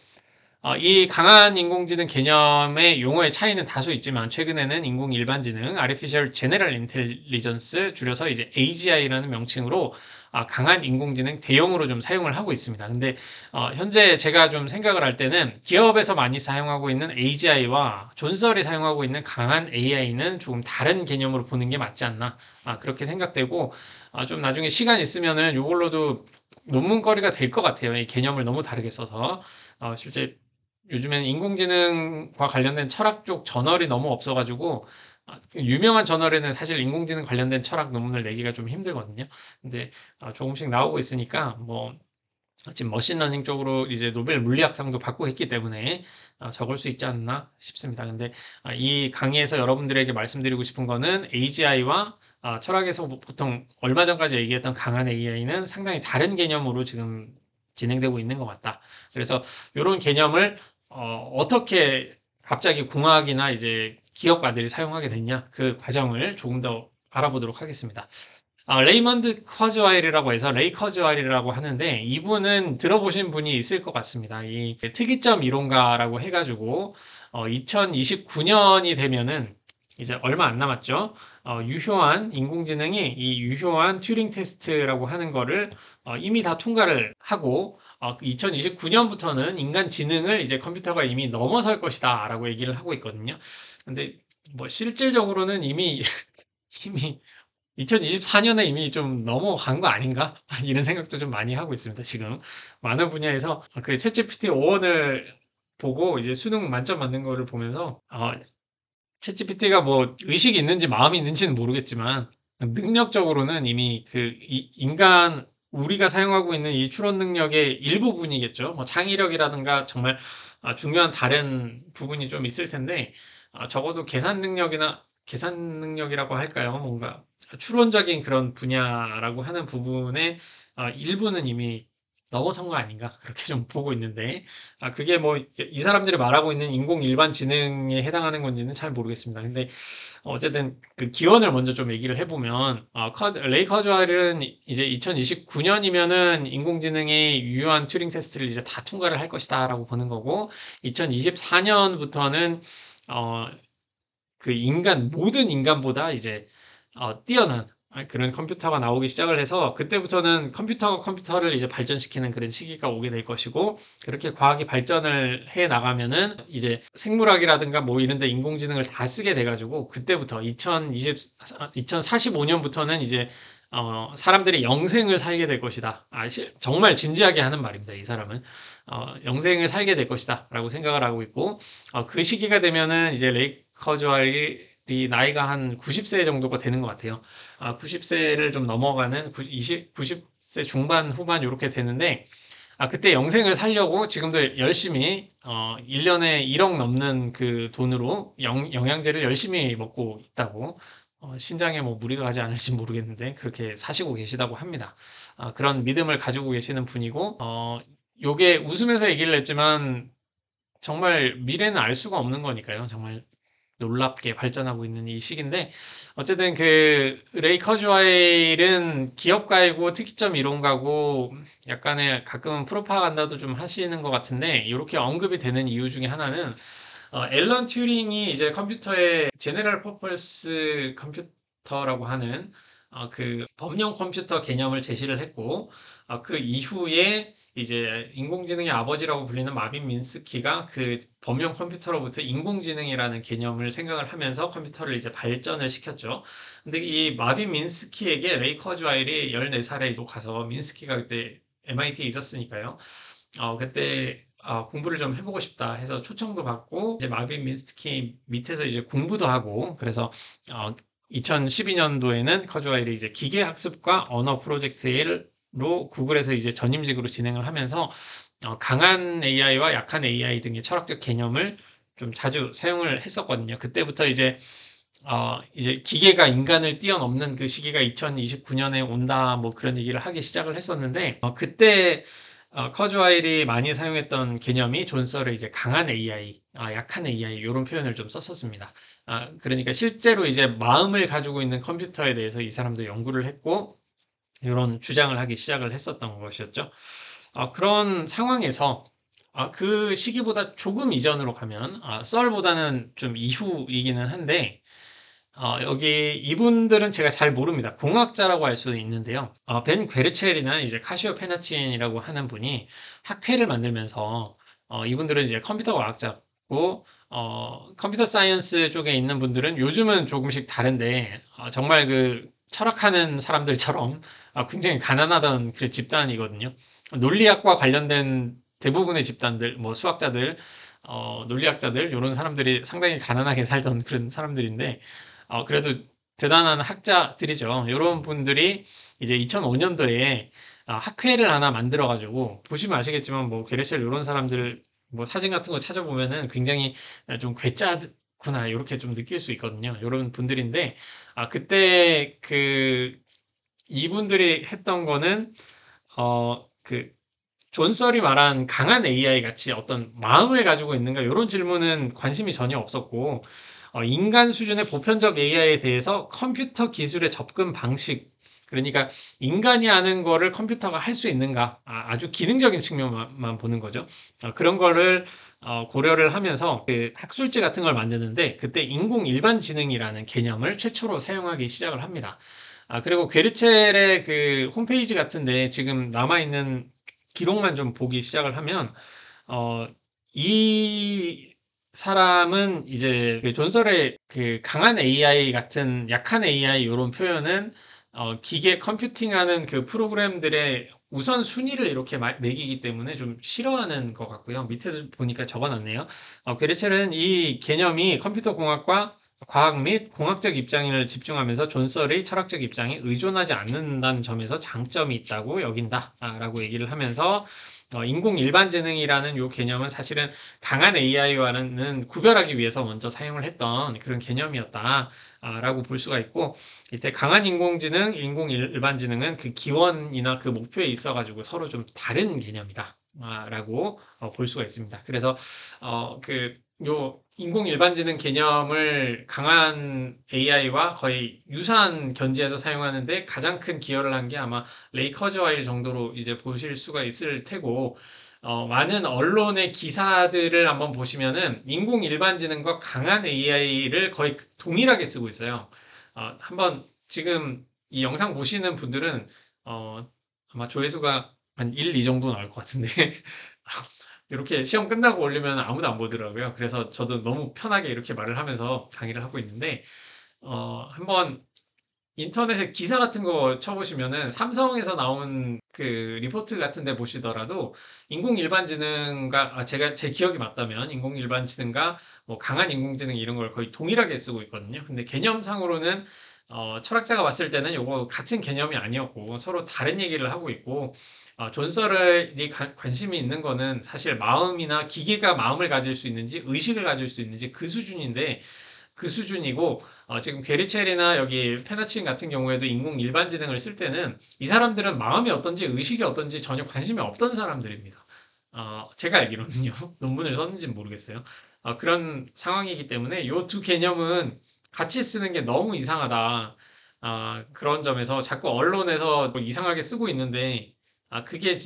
이 강한 인공지능 개념의 용어의 차이는 다소 있지만 최근에는 인공 일반지능, Artificial General Intelligence, 줄여서 이제 AGI라는 명칭으로 강한 인공지능 대용으로 좀 사용을 하고 있습니다. 근데 현재 제가 좀 생각을 할 때는 기업에서 많이 사용하고 있는 AGI와 존설이 사용하고 있는 강한 AI는 조금 다른 개념으로 보는 게 맞지 않나 그렇게 생각되고 좀 나중에 시간 있으면은 이걸로도 논문거리가 될 것 같아요. 이 개념을 너무 다르게 써서 실제 요즘엔 인공지능과 관련된 철학 쪽 저널이 너무 없어가지고 유명한 저널에는 사실 인공지능 관련된 철학 논문을 내기가 좀 힘들거든요. 근데 조금씩 나오고 있으니까 뭐 지금 머신러닝 쪽으로 이제 노벨 물리학상도 받고 했기 때문에 적을 수 있지 않나 싶습니다. 근데 이 강의에서 여러분들에게 말씀드리고 싶은 거는 AGI와 철학에서 보통 얼마 전까지 얘기했던 강한 AI는 상당히 다른 개념으로 지금 진행되고 있는 것 같다. 그래서 이런 개념을 어떻게 갑자기 공학이나 이제 기업가들이 사용하게 됐냐 그 과정을 조금 더 알아보도록 하겠습니다. 레이먼드 커즈와일이라고 해서 레이 커즈와일이라고 하는데 이분은 들어보신 분이 있을 것 같습니다. 이 특이점 이론가라고 해가지고 2029년이 되면은 이제 얼마 안 남았죠. 유효한 인공지능이 이 유효한 튜링 테스트라고 하는 거를 이미 다 통과를 하고 2029년부터는 인간 지능을 이제 컴퓨터가 이미 넘어설 것이다라고 얘기를 하고 있거든요. 근데 뭐 실질적으로는 이미 2024년에 이미 좀 넘어간 거 아닌가? 이런 생각도 좀 많이 하고 있습니다, 지금. 많은 분야에서 그 챗GPT 5원을 보고 이제 수능 만점 받는 거를 보면서, 챗GPT가 뭐 의식이 있는지 마음이 있는지는 모르겠지만, 능력적으로는 이미 우리가 사용하고 있는 이 추론 능력의 일부분이겠죠. 뭐 창의력이라든가 정말 중요한 다른 부분이 좀 있을 텐데, 적어도 계산 능력이라고 할까요? 뭔가 추론적인 그런 분야라고 하는 부분의 일부는 이미 넘어선 거 아닌가 그렇게 좀 보고 있는데 그게 뭐 이 사람들이 말하고 있는 인공 일반 지능에 해당하는 건지는 잘 모르겠습니다. 근데 어쨌든 그 기원을 먼저 좀 얘기를 해보면 레이 커즈웰은 이제 2029년이면은 인공지능이 유효한 튜링 테스트를 이제 다 통과를 할 것이다라고 보는 거고 2024년부터는 그 모든 인간보다 이제 뛰어난 그런 컴퓨터가 나오기 시작을 해서 그때부터는 컴퓨터가 컴퓨터를 이제 발전시키는 그런 시기가 오게 될 것이고 그렇게 과학이 발전을 해 나가면은 이제 생물학이라든가 뭐 이런 데 인공지능을 다 쓰게 돼 가지고 그때부터 2045년부터는 이제 사람들이 영생을 살게 될 것이다. 정말 진지하게 하는 말입니다. 이 사람은 영생을 살게 될 것이다라고 생각을 하고 있고 그 시기가 되면은 이제 레이 커즈웰이 나이가 한 90세 정도가 되는 것 같아요. 90세를 좀 넘어가는 90세 중반 후반 이렇게 되는데 그때 영생을 살려고 지금도 열심히 1년에 1억 넘는 그 돈으로 영양제를 열심히 먹고 있다고 신장에 뭐 무리가 가지 않을지 모르겠는데 그렇게 사시고 계시다고 합니다. 그런 믿음을 가지고 계시는 분이고 요게 웃으면서 얘기를 했지만 정말 미래는 알 수가 없는 거니까요. 정말 놀랍게 발전하고 있는 이 시기인데 어쨌든 그 레이 커즈와일은 기업가이고 특이점 이론가고 약간의 가끔은 프로파간다도 좀 하시는 것 같은데 이렇게 언급이 되는 이유 중에 하나는 앨런 튜링이 이제 컴퓨터의 제네럴 퍼포스 컴퓨터라고 하는 그 범용 컴퓨터 개념을 제시를 했고 그 이후에 이제 인공지능의 아버지라고 불리는 마빈 민스키가 그 범용 컴퓨터로부터 인공지능이라는 개념을 생각을 하면서 컴퓨터를 이제 발전을 시켰죠. 근데 이 마빈 민스키에게 레이 커즈와일이 14살에 가서 민스키가 그때 MIT에 있었으니까요. 그때 공부를 좀 해보고 싶다 해서 초청도 받고 이제 마빈 민스키 밑에서 이제 공부도 하고 그래서 2012년도에는 커즈와일이 이제 기계학습과 언어 프로젝트로 구글에서 이제 전임직으로 진행을 하면서 강한 AI와 약한 AI 등의 철학적 개념을 좀 자주 사용을 했었거든요. 그때부터 이제 기계가 인간을 뛰어넘는 그 시기가 2029년에 온다, 뭐 그런 얘기를 하기 시작을 했었는데, 그때 커즈와일이 많이 사용했던 개념이 존설의 이제 강한 AI, 약한 AI 이런 표현을 좀 썼었습니다. 그러니까 실제로 이제 마음을 가지고 있는 컴퓨터에 대해서 이 사람도 연구를 했고 이런 주장을 하기 시작을 했었던 것이었죠. 그런 상황에서 그 시기보다 조금 이전으로 가면 썰보다는 좀 이후이기는 한데 여기 이분들은 제가 잘 모릅니다. 공학자라고 할 수 있는데요. 벤 괴르첼이나 이제 카시오 페나친이라고 하는 분이 학회를 만들면서 이분들은 이제 컴퓨터 과학자고 컴퓨터 사이언스 쪽에 있는 분들은 요즘은 조금씩 다른데 정말 그 철학하는 사람들처럼 굉장히 가난하던 그 집단이거든요. 논리학과 관련된 대부분의 집단들, 뭐 수학자들, 논리학자들 이런 사람들이 상당히 가난하게 살던 그런 사람들인데 그래도 대단한 학자들이죠. 이런 분들이 이제 2005년도에 학회를 하나 만들어가지고 보시면 아시겠지만 뭐 게르셀 이런 사람들 뭐 사진 같은 거 찾아보면은 굉장히 좀 괴짜구나 이렇게 좀 느낄 수 있거든요. 이런 분들인데 그때 그 이분들이 했던 거는 그 존 썰이 말한 강한 AI 같이 어떤 마음을 가지고 있는가 이런 질문은 관심이 전혀 없었고 인간 수준의 보편적 AI에 대해서 컴퓨터 기술의 접근 방식 그러니까 인간이 하는 거를 컴퓨터가 할 수 있는가 아주 기능적인 측면만 보는 거죠. 그런 거를 고려를 하면서 그 학술지 같은 걸 만드는데 그때 인공 일반지능이라는 개념을 최초로 사용하기 시작을 합니다. 그리고 게르첼의 그 홈페이지 같은데 지금 남아있는 기록만 좀 보기 시작을 하면, 어, 이 사람은 이제 그 존설의 그 강한 AI 같은 약한 AI 이런 표현은 기계 컴퓨팅하는 그 프로그램들의 우선 순위를 이렇게 매기기 때문에 좀 싫어하는 것 같고요. 밑에도 보니까 적어놨네요. 괴르첼은 이 개념이 컴퓨터 공학과 과학 및 공학적 입장을 집중하면서 존설의 철학적 입장에 의존하지 않는다는 점에서 장점이 있다고 여긴다라고 얘기를 하면서 인공 일반지능이라는 요 개념은 사실은 강한 AI와는 구별하기 위해서 먼저 사용을 했던 그런 개념이었다라고 볼 수가 있고 이때 강한 인공지능, 인공 일반지능은 그 기원이나 그 목표에 있어가지고 서로 좀 다른 개념이다. 라고 볼 수가 있습니다. 그래서 요 인공 일반지능 개념을 강한 AI와 거의 유사한 견지에서 사용하는데 가장 큰 기여를 한 게 아마 레이 커즈와일 정도로 이제 보실 수가 있을 테고, 많은 언론의 기사들을 한번 보시면은 인공 일반지능과 강한 AI를 거의 동일하게 쓰고 있어요. 한번 지금 이 영상 보시는 분들은, 아마 조회수가 한 1, 2 정도 나올 것 같은데, 이렇게 시험 끝나고 올리면 아무도 안 보더라고요. 그래서 저도 너무 편하게 이렇게 말을 하면서 강의를 하고 있는데, 한번 인터넷에 기사 같은 거 쳐보시면은 삼성에서 나온 그 리포트 같은 데 보시더라도 인공일반지능과, 제가 제 기억이 맞다면 인공일반지능과 뭐 강한 인공지능 이런 걸 거의 동일하게 쓰고 있거든요. 근데 개념상으로는 철학자가 봤을 때는 요거 같은 개념이 아니었고 서로 다른 얘기를 하고 있고 존 서럴이 관심이 있는 거는 사실 마음이나 기계가 마음을 가질 수 있는지 의식을 가질 수 있는지 그 수준인데 그 수준이고 지금 게리첼이나 여기 페나친 같은 경우에도 인공 일반지능을 쓸 때는 이 사람들은 마음이 어떤지 의식이 어떤지 전혀 관심이 없던 사람들입니다. 제가 알기로는요. 논문을 썼는지는 모르겠어요. 그런 상황이기 때문에 이 두 개념은 같이 쓰는 게 너무 이상하다. 그런 점에서 자꾸 언론에서 뭐 이상하게 쓰고 있는데 그게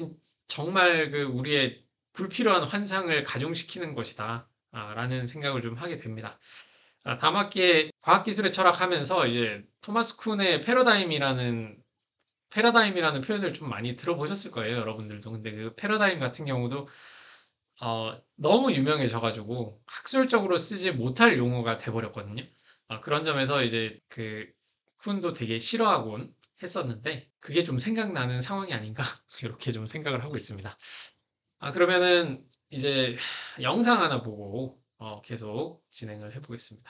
정말 그 우리의 불필요한 환상을 가중시키는 것이다. 라는 생각을 좀 하게 됩니다. 다음 학기에 과학기술의 철학하면서 이제 토마스 쿤의 패러다임이라는 표현을 좀 많이 들어보셨을 거예요, 여러분들도. 근데 그 패러다임 같은 경우도 너무 유명해져가지고 학술적으로 쓰지 못할 용어가 돼버렸거든요. 그런 점에서 이제 그 쿤도 되게 싫어하곤 했었는데 그게 좀 생각나는 상황이 아닌가 이렇게 좀 생각을 하고 있습니다. 그러면은 이제 영상 하나 보고 계속 진행을 해보겠습니다.